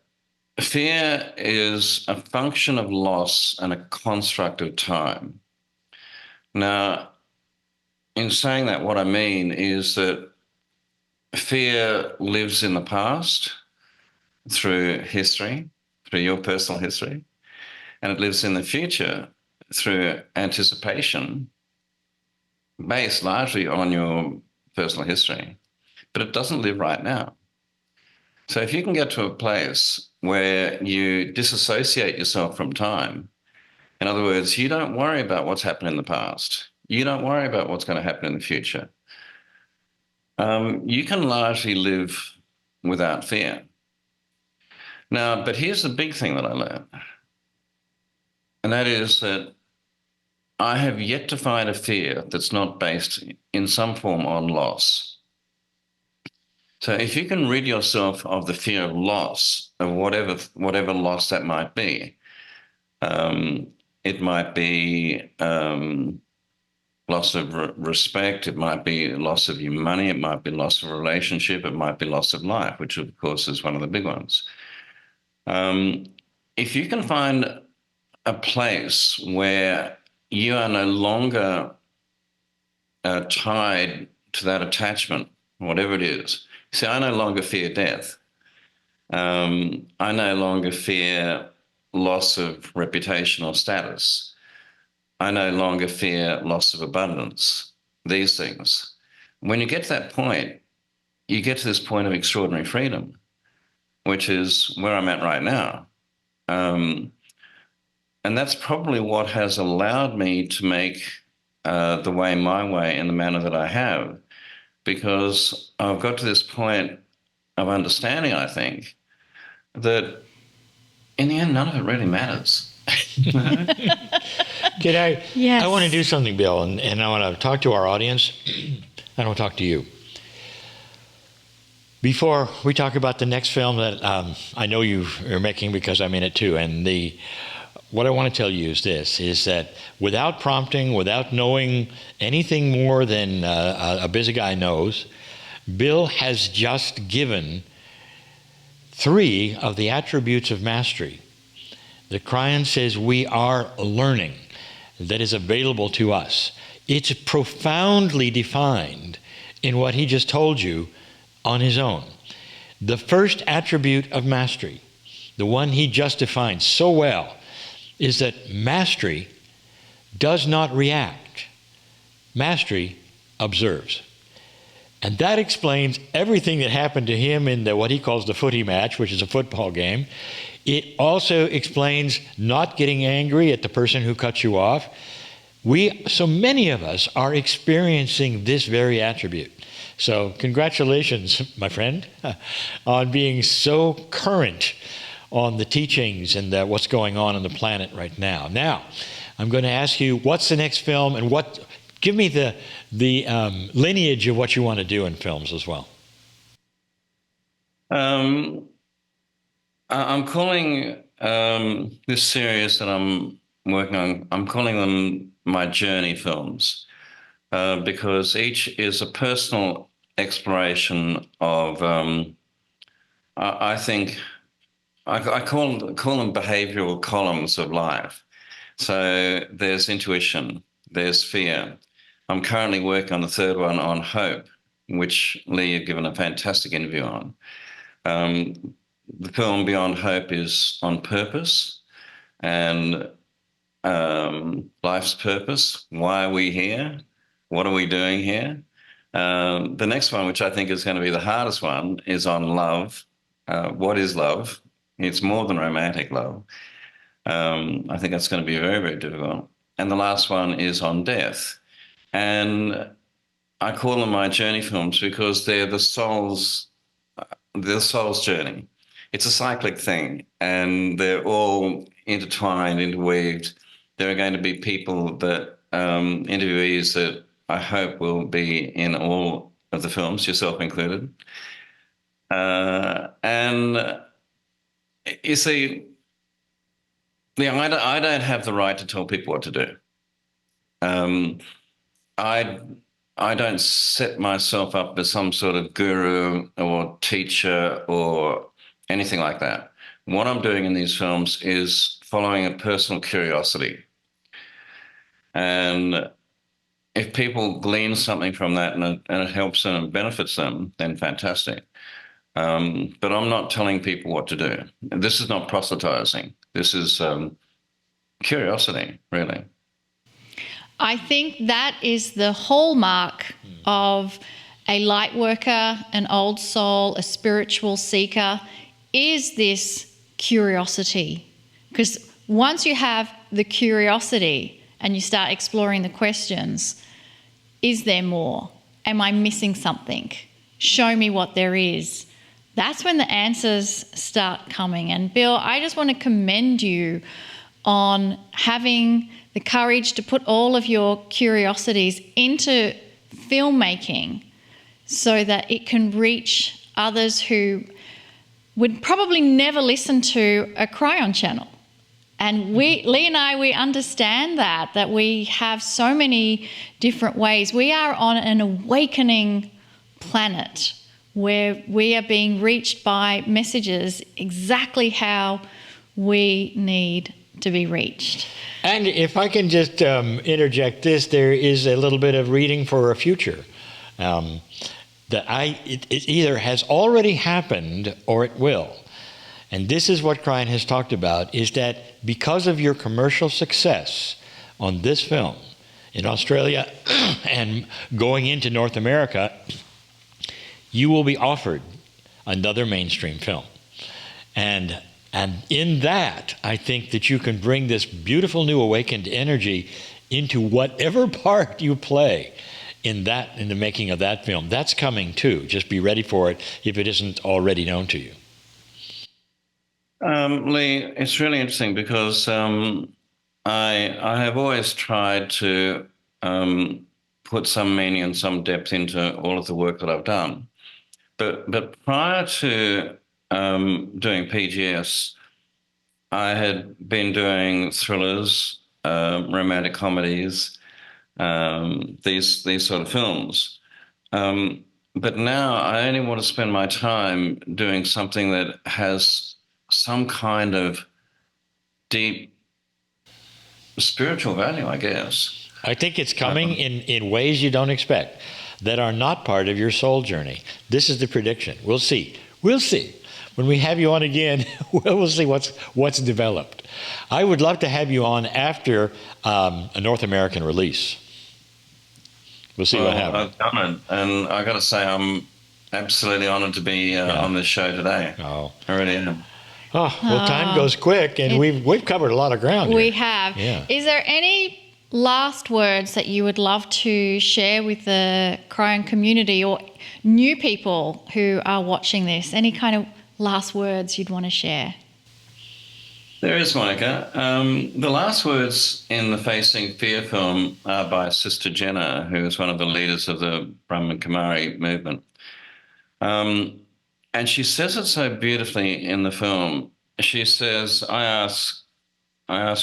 fear is a function of loss and a construct of time. Now, in saying that, what I mean is that fear lives in the past through history, through your personal history, and it lives in the future through anticipation, based largely on your personal history, but it doesn't live right now. So if you can get to a place where you disassociate yourself from time, in other words, you don't worry about what's happened in the past, you don't worry about what's going to happen in the future, you can largely live without fear. Now, but here's the big thing that I learned, and that is that I have yet to find a fear that's not based in some form on loss. So if you can rid yourself of the fear of loss, of whatever loss that might be, it might be loss of respect, it might be loss of your money, it might be loss of a relationship, it might be loss of life, which of course is one of the big ones. If you can find a place where you are no longer tied to that attachment, whatever it is. See, I no longer fear death. I no longer fear loss of reputation or status. I no longer fear loss of abundance, these things. When you get to that point, you get to this point of extraordinary freedom, which is where I'm at right now. And that's probably what has allowed me to make the way my way in the manner that I have, because I've got to this point of understanding, I think, that in the end, none of it really matters. I want to do something, Bill, and I want to talk to our audience. I want to talk to you. Before we talk about the next film that I know you're making, because I'm in it too, and what I want to tell you is this, is that without prompting, without knowing anything more than a busy guy knows, Bill has just given 3 of the attributes of mastery that Kryon says we are learning, that is available to us. It's profoundly defined in what he just told you on his own. The first attribute of mastery, the one he just defined so well, is that mastery does not react. Mastery observes. And that explains everything that happened to him in what he calls the footy match, which is a football game. It also explains not getting angry at the person who cut you off. So many of us are experiencing this very attribute. So congratulations, my friend, on being so current on the teachings and what's going on the planet right now. Now, I'm going to ask you, what's the next film, and give me the lineage of what you want to do in films as well. I'm calling this series that I'm working on, I'm calling them my journey films, because each is a personal exploration of, I think, I call them behavioral columns of life. So there's intuition, there's fear. I'm currently working on the 3rd one on hope, which Lee had given a fantastic interview on. The film Beyond Hope is on purpose and life's purpose. Why are we here? What are we doing here? The next one, which I think is going to be the hardest one, is on love. What is love? It's more than romantic love. I think that's going to be very, very difficult. And the last one is on death. And I call them my journey films because they're the soul's journey. It's a cyclic thing, and they're all intertwined, interweaved. There are going to be people that, interviewees that I hope will be in all of the films, yourself included. And you see, I don't have the right to tell people what to do. I don't set myself up as some sort of guru or teacher or anything like that. What I'm doing in these films is following a personal curiosity. And if people glean something from that and it helps them and benefits them, then fantastic. But I'm not telling people what to do. This is not proselytizing. This is curiosity, really. I think that is the hallmark of a light worker, an old soul, a spiritual seeker, is this curiosity. Because once you have the curiosity and you start exploring the questions, is there more? Am I missing something? Show me what there is. That's when the answers start coming. And Bill, I just want to commend you on having the courage to put all of your curiosities into filmmaking so that it can reach others who would probably never listen to a Kryon channel. And Lee and I, we understand that we have so many different ways. We are on an awakening planet where we are being reached by messages exactly how we need to be reached. And if I can just interject this, there is a little bit of reading for a future. That it either has already happened or it will. And this is what Kryon has talked about, is that because of your commercial success on this film in Australia and going into North America, you will be offered another mainstream film. And in that, I think that you can bring this beautiful new awakened energy into whatever part you play in the making of that film. That's coming too. Just be ready for it if it isn't already known to you. Lee, it's really interesting because I have always tried to put some meaning and some depth into all of the work that I've done. But prior to doing PGS, I had been doing thrillers, romantic comedies, these sort of films. But now I only want to spend my time doing something that has some kind of deep spiritual value, I guess. I think it's coming in ways you don't expect, that are not part of your soul journey. This is the prediction. We'll see. We'll see. When we have you on again, we'll see what's developed. I would love to have you on after a North American release. We'll see what happens. I've done it, and I got to say, I'm absolutely honored to be on this show today. Oh, I really am. Oh, well, time goes quick, and we've covered a lot of ground here. We have. Yeah. Is there any last words that you would love to share with the Kryon community or new people who are watching this? Any kind of last words you'd want to share? There is, Monika. The last words in the Facing Fear film are by Sister Jenna, who is one of the leaders of the Brahman Kumari movement. And she says it so beautifully in the film. She says, I ask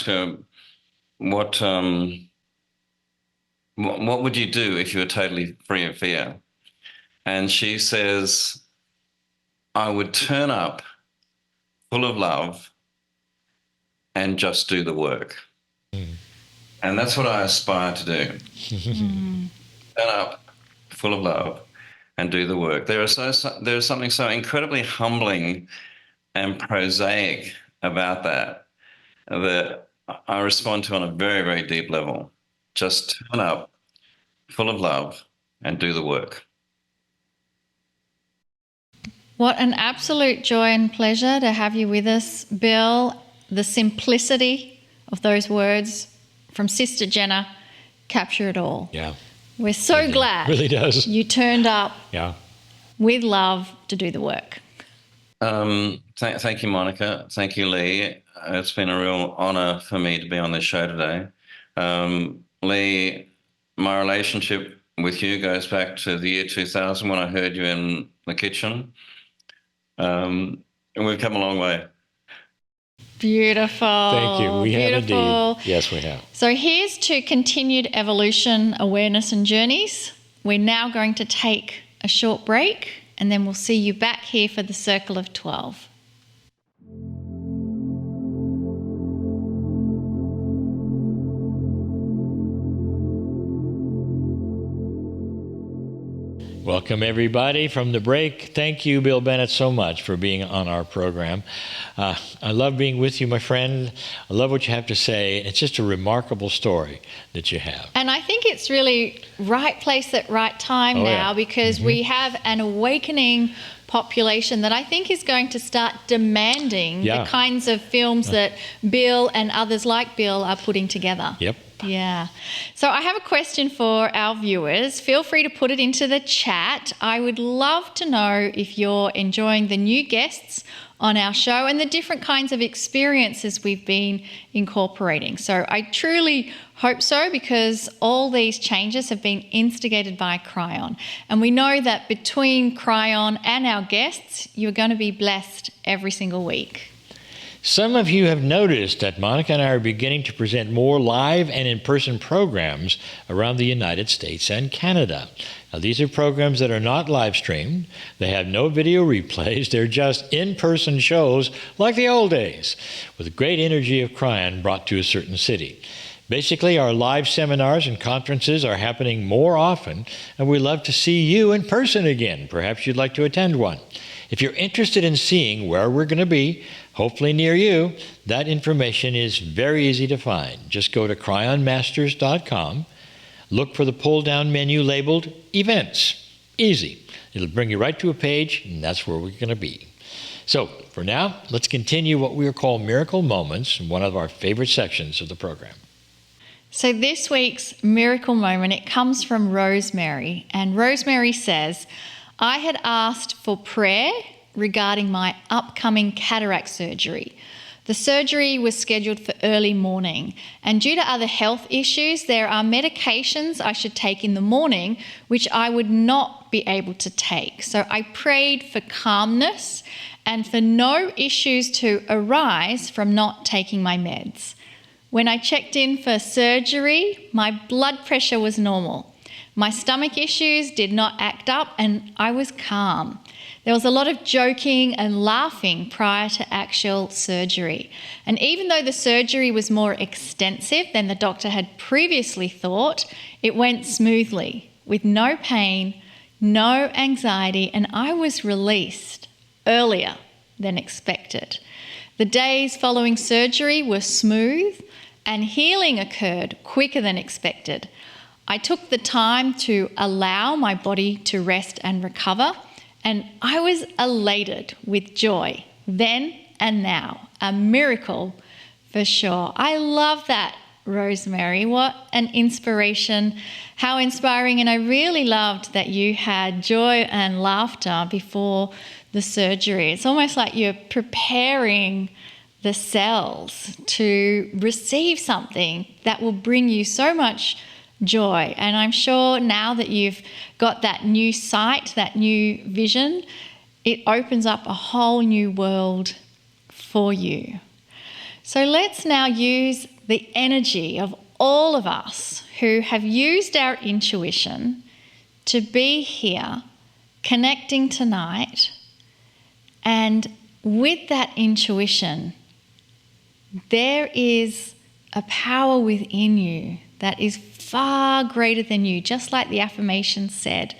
her, what would you do if you were totally free of fear? And she says, I would turn up full of love and just do the work. And that's what I aspire to do. Turn up full of love and do the work. There is something so incredibly humbling and prosaic about that I respond to on a very, very deep level. Just turn up full of love and do the work. What an absolute joy and pleasure to have you with us, Bill. The simplicity of those words from Sister Jenna capture it all. Yeah. We're so glad really does. You turned up with love to do the work. Thank you, Monika. Thank you, Lee. It's been a real honor for me to be on this show today. Lee, my relationship with you goes back to the year 2000 when I heard you in the kitchen. And we've come a long way. Beautiful. Thank you. We have Beautiful. indeed. Yes, we have. So here's to continued evolution, awareness and journeys. We're now going to take a short break and then we'll see you back here for the Circle of 12. Welcome, everybody, from the break. Thank you, Bill Bennett, so much for being on our program. I love being with you, my friend. I love what you have to say. It's just a remarkable story that you have. And I think it's really right place at right time now because we have an awakening population that I think is going to start demanding the kinds of films that Bill and others like Bill are putting together. Yep. Yeah. So I have a question for our viewers. Feel free to put it into the chat. I would love to know if you're enjoying the new guests on our show and the different kinds of experiences we've been incorporating. So I truly hope so because all these changes have been instigated by Kryon. And we know that between Kryon and our guests, you're going to be blessed every single week. Some of you have noticed that Monika and I are beginning to present more live and in-person programs around the United States and Canada. Now, these are programs that are not live streamed. They have no video replays. They're just in-person shows like the old days, with the great energy of Kryon brought to a certain city. Basically, our live seminars and conferences are happening more often, and we'd love to see you in person again. Perhaps you'd like to attend one. If you're interested in seeing where we're going to be, hopefully near you, that information is very easy to find. Just go to KryonMasters.com, look for the pull-down menu labeled Events. Easy. It'll bring you right to a page, and that's where we're going to be. So, for now, let's continue what we call Miracle Moments, one of our favorite sections of the program. So this week's miracle moment, it comes from Rosemary. And Rosemary says, I had asked for prayer regarding my upcoming cataract surgery. The surgery was scheduled for early morning, and due to other health issues, there are medications I should take in the morning which I would not be able to take. So I prayed for calmness and for no issues to arise from not taking my meds. When I checked in for surgery, my blood pressure was normal. My stomach issues did not act up and I was calm. There was a lot of joking and laughing prior to actual surgery. And even though the surgery was more extensive than the doctor had previously thought, it went smoothly with no pain, no anxiety, and I was released earlier than expected. The days following surgery were smooth and healing occurred quicker than expected. I took the time to allow my body to rest and recover, and I was elated with joy then and now. A miracle for sure. I love that, Rosemary. What an inspiration. How inspiring. And I really loved that you had joy and laughter before the surgery. It's almost like you're preparing the cells to receive something that will bring you so much joy. And I'm sure now that you've got that new sight, that new vision, it opens up a whole new world for you. So let's now use the energy of all of us who have used our intuition to be here, connecting tonight, and with that intuition, there is a power within you that is far greater than you, just like the affirmations said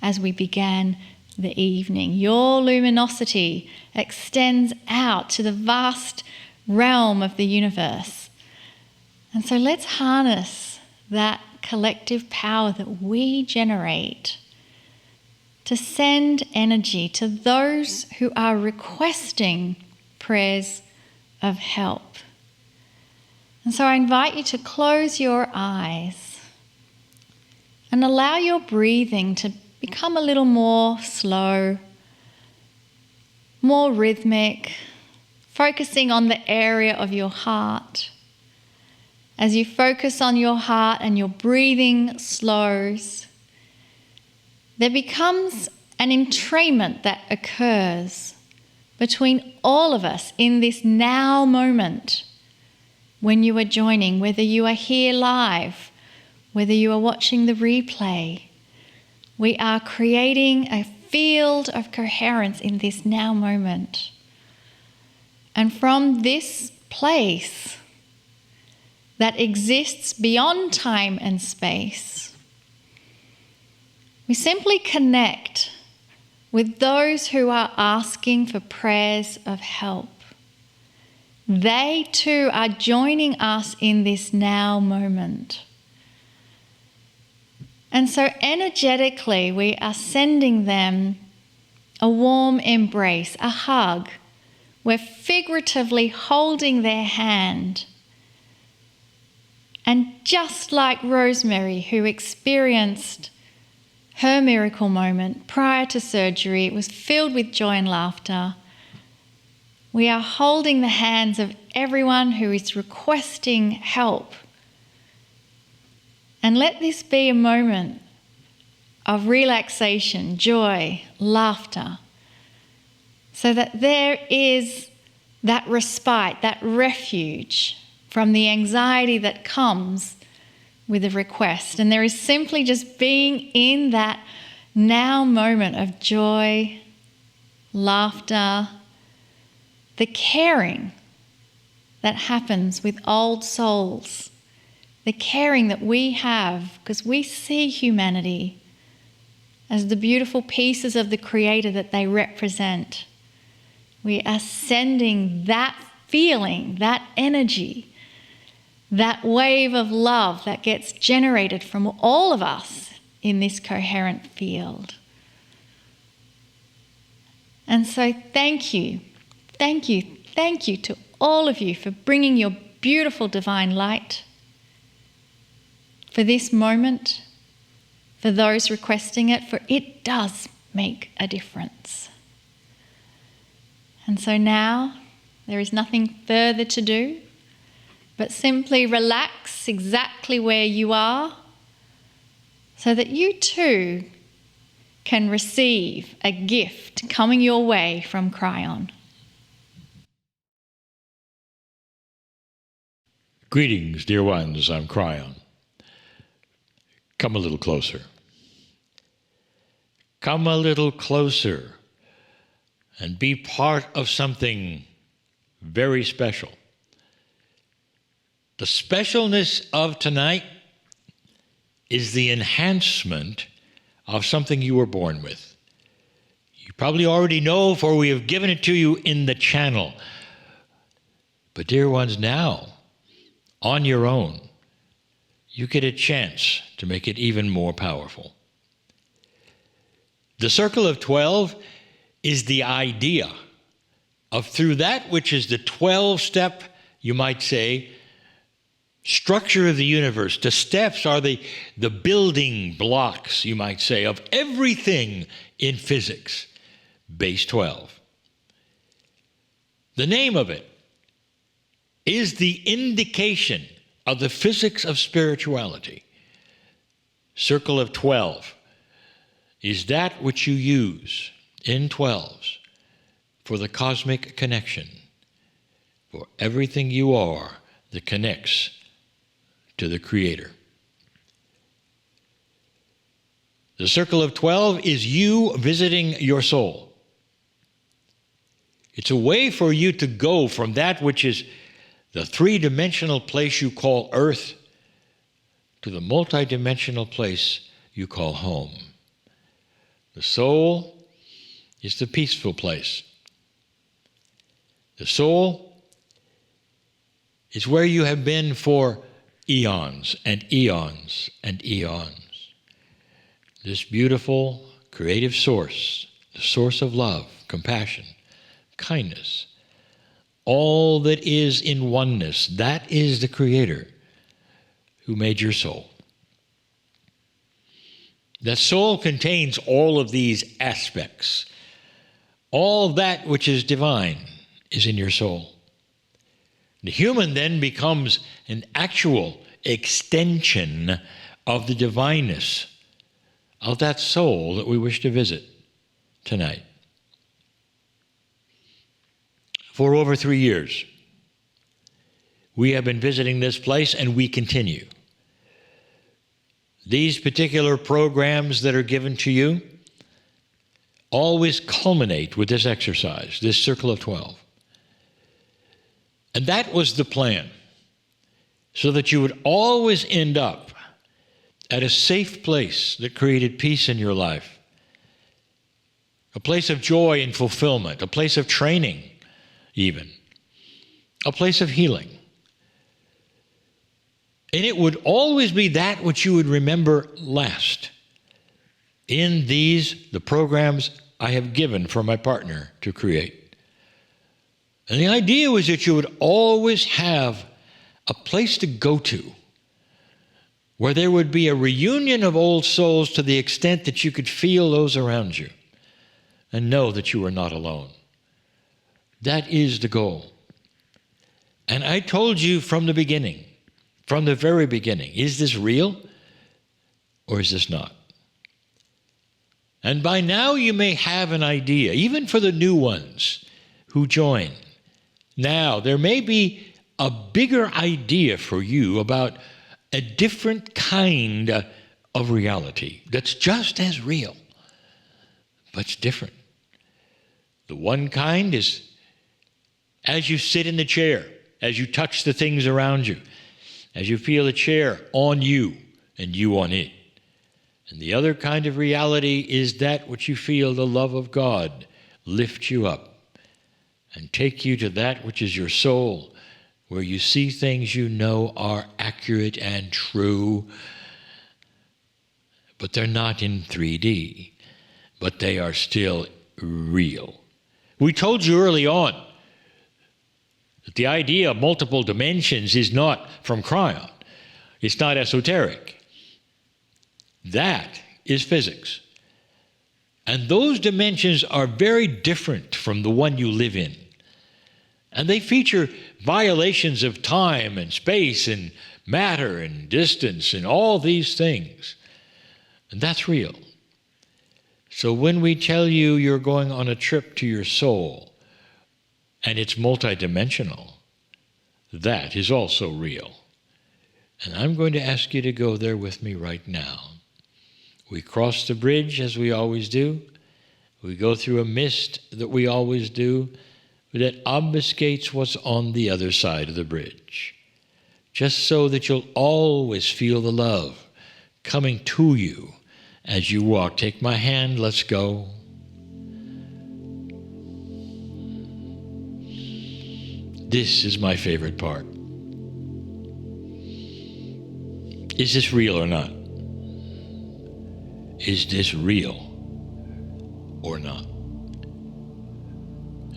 as we began the evening. Your luminosity extends out to the vast realm of the universe. And so let's harness that collective power that we generate to send energy to those who are requesting prayers of help. And so I invite you to close your eyes and allow your breathing to become a little more slow, more rhythmic, focusing on the area of your heart. As you focus on your heart and your breathing slows, there becomes an entrainment that occurs between all of us in this now moment when you are joining, whether you are here live, whether you are watching the replay. We are creating a field of coherence in this now moment. And from this place that exists beyond time and space, we simply connect with those who are asking for prayers of help. They too are joining us in this now moment. And so energetically, we are sending them a warm embrace, a hug. We're figuratively holding their hand. And just like Rosemary, who experienced her miracle moment prior to surgery, it was filled with joy and laughter. We are holding the hands of everyone who is requesting help. And let this be a moment of relaxation, joy, laughter, so that there is that respite, that refuge from the anxiety that comes with a request. And there is simply just being in that now moment of joy, laughter, the caring that happens with old souls, the caring that we have because we see humanity as the beautiful pieces of the Creator that they represent. We are sending that feeling, that energy, that wave of love that gets generated from all of us in this coherent field. And so thank you to all of you for bringing your beautiful divine light, for this moment, for those requesting it, for it does make a difference. And so now there is nothing further to do but simply relax exactly where you are so that you too can receive a gift coming your way from Kryon. Greetings, dear ones, I'm Kryon. Come a little closer. Come a little closer and be part of something very special. The specialness of tonight is the enhancement of something you were born with. You probably already know, for we have given it to you in the channel. But dear ones, now, on your own, you get a chance to make it even more powerful. The circle of 12 is the idea of, through that which is the 12-step, you might say, structure of the universe. The steps are the building blocks, you might say, of everything in physics. Base 12. The name of it is the indication of the physics of spirituality. Circle of 12 is that which you use in 12s for the cosmic connection, for everything you are that connects to the Creator. The circle of 12 is you visiting your soul. It's a way for you to go from that which is the three-dimensional place you call Earth to the multi-dimensional place you call home. The soul is the peaceful place. The soul is where you have been for eons and eons and eons. This beautiful, creative source, the source of love, compassion, kindness, all that is in oneness, that is the Creator who made your soul. That soul contains all of these aspects. All that which is divine is in your soul. The human then becomes an actual extension of the divineness of that soul that we wish to visit tonight. For over 3 years, we have been visiting this place, and we continue. These particular programs that are given to you always culminate with this exercise, this circle of 12. And that was the plan, so that you would always end up at a safe place that created peace in your life, a place of joy and fulfillment, a place of training even, a place of healing. And it would always be that which you would remember last in the programs I have given for my partner to create. And the idea was that you would always have a place to go to where there would be a reunion of old souls to the extent that you could feel those around you and know that you were not alone. That is the goal. And I told you from the beginning, from the very beginning, is this real or is this not? And by now you may have an idea, even for the new ones who join. Now, there may be a bigger idea for you about a different kind of reality that's just as real, but it's different. The one kind is as you sit in the chair, as you touch the things around you, as you feel the chair on you and you on it. And the other kind of reality is that which you feel the love of God lift you up and take you to that which is your soul, where you see things you know are accurate and true, but they're not in 3D, but they are still real. We told you early on that the idea of multiple dimensions is not from Kryon. It's not esoteric. That is physics. And those dimensions are very different from the one you live in. And they feature violations of time and space and matter and distance and all these things. And that's real. So when we tell you you're going on a trip to your soul and it's multidimensional, that is also real. And I'm going to ask you to go there with me right now. We cross the bridge as we always do. We go through a mist that we always do, but it obfuscates what's on the other side of the bridge, just so that you'll always feel the love coming to you as you walk. Take my hand, let's go. This is my favorite part. Is this real or not? Is this real or not?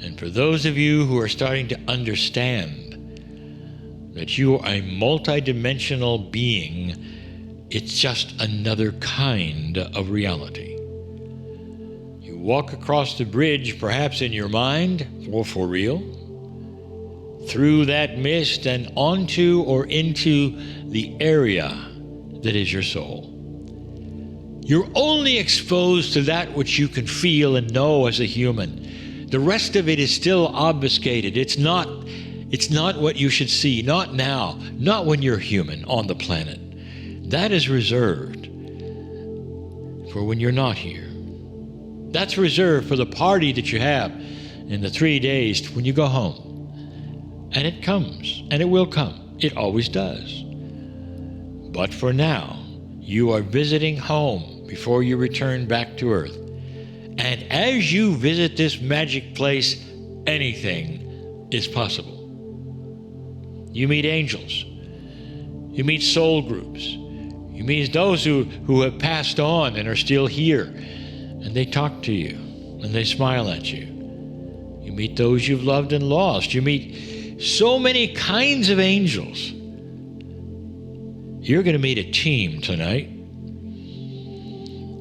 And for those of you who are starting to understand that you are a multidimensional being, it's just another kind of reality. You walk across the bridge, perhaps in your mind, or for real, through that mist and onto or into the area that is your soul. You're only exposed to that which you can feel and know as a human. The rest of it is still obfuscated. It's not what you should see, not now, not when you're human on the planet. That is reserved for when you're not here. That's reserved for the party that you have in the 3 days when you go home. And it comes, and it will come. It always does. But for now, you are visiting home before you return back to earth. And as you visit this magic place, anything is possible. You meet angels. You meet soul groups. You meet those who have passed on and are still here. And they talk to you, and they smile at you. You meet those you've loved and lost. You meet so many kinds of angels. You're going to meet a team tonight.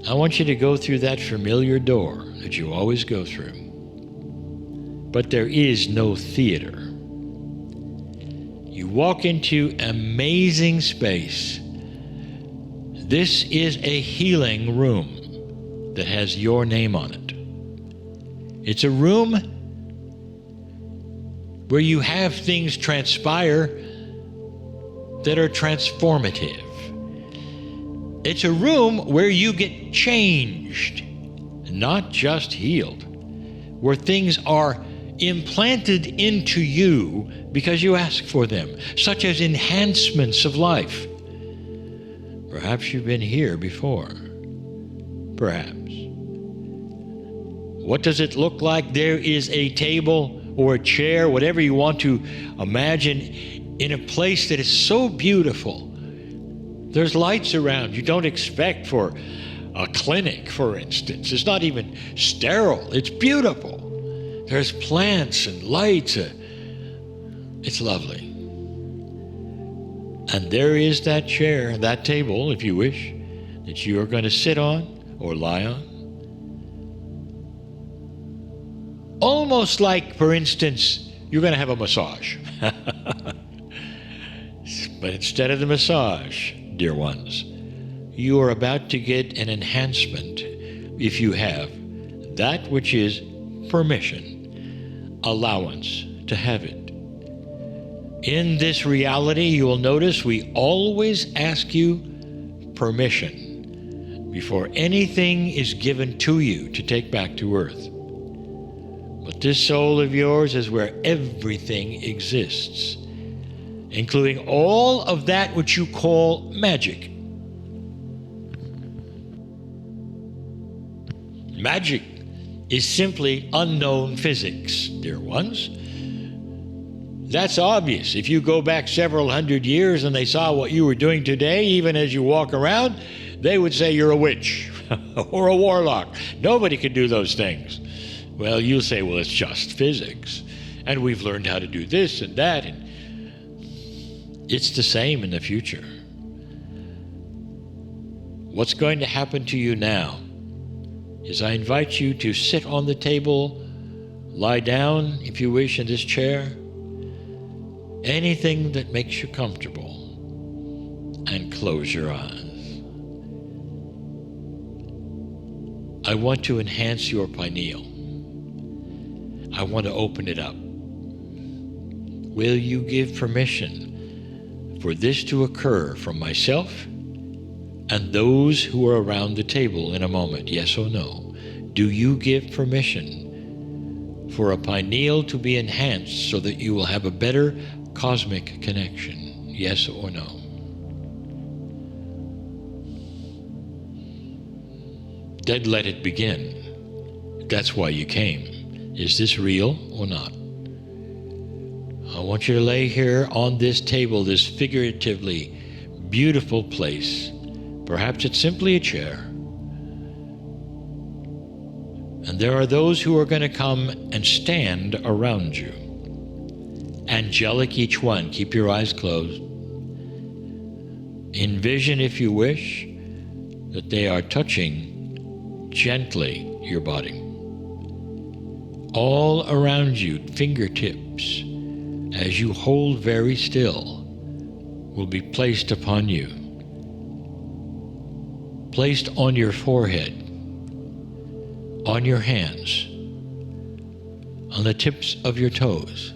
I want you to go through that familiar door that you always go through. But there is no theater. You walk into amazing space. This is a healing room that has your name on it. It's a room where you have things transpire that are transformative. It's a room where you get changed, not just healed, where things are implanted into you because you ask for them, such as enhancements of life. Perhaps you've been here before. Perhaps. What does it look like? There is a table or a chair, whatever you want to imagine, in a place that is so beautiful. There's lights around you don't expect for a clinic, for instance. It's not even sterile. It's beautiful. There's plants and lights. It's lovely. And there is that chair, that table, if you wish, that you are going to sit on or lie on. Almost like, for instance, you're going to have a massage. But instead of the massage, dear ones, you are about to get an enhancement if you have that which is permission, allowance to have it. In this reality, you will notice we always ask you permission before anything is given to you to take back to earth. But this soul of yours is where everything exists, including all of that which you call magic. Magic is simply unknown physics, dear ones. That's obvious. If you go back several hundred years and they saw what you were doing today, even as you walk around, they would say you're a witch or a warlock. Nobody could do those things. Well, you'll say, well, it's just physics. And we've learned how to do this and that. And it's the same in the future. What's going to happen to you now is I invite you to sit on the table, lie down, if you wish, in this chair, anything that makes you comfortable, and close your eyes. I want to enhance your pineal. I want to open it up. Will you give permission for this to occur from myself and those who are around the table in a moment? Yes or no? Do you give permission for a pineal to be enhanced so that you will have a better cosmic connection? Yes or no? Then let it begin. That's why you came. Is this real or not? I want you to lay here on this table, this figuratively beautiful place. Perhaps it's simply a chair. And there are those who are going to come and stand around you. Angelic each one. Keep your eyes closed. Envision, if you wish, that they are touching gently your body. All around you, fingertips, as you hold very still, will be placed upon you. Placed on your forehead, on your hands, on the tips of your toes,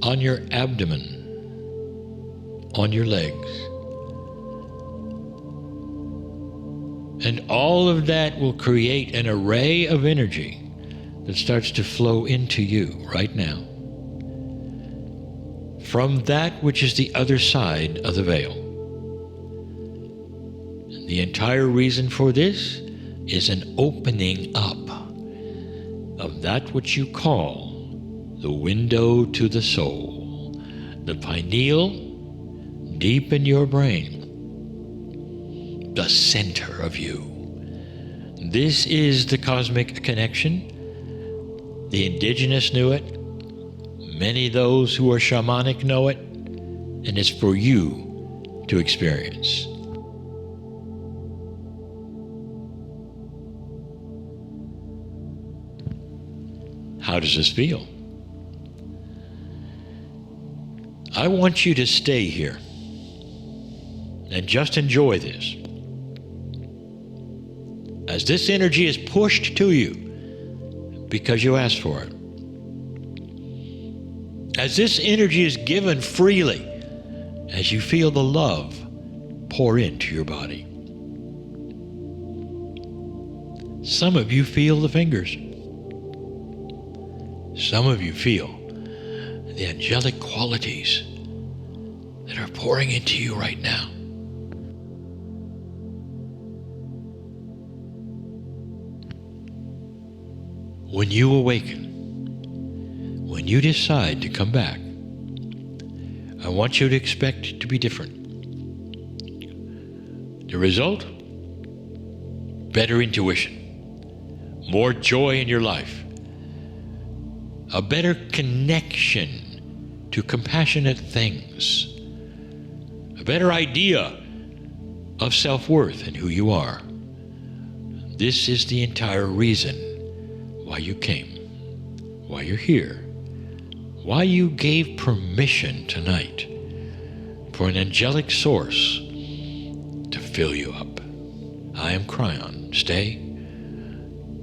on your abdomen, on your legs. And all of that will create an array of energy that starts to flow into you right now from that which is the other side of the veil. And the entire reason for this is an opening up of that which you call the window to the soul, the pineal deep in your brain, the center of you. This is the cosmic connection. The indigenous knew it. Many those who are shamanic know it. And it's for you to experience. How does this feel? I want you to stay here and just enjoy this. As this energy is pushed to you because you asked for it. As this energy is given freely, as you feel the love pour into your body. Some of you feel the fingers. Some of you feel the angelic qualities that are pouring into you right now. When you awaken, when you decide to come back, I want you to expect it to be different. The result? Better intuition, more joy in your life, a better connection to compassionate things, a better idea of self-worth and who you are. This is the entire reason why you came, why you're here, why you gave permission tonight for an angelic source to fill you up. I am Kryon. Stay,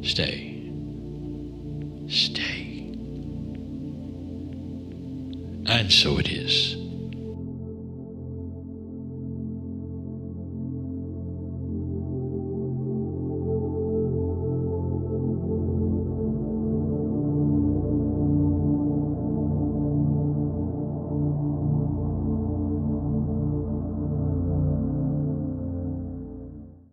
stay, stay. And so it is.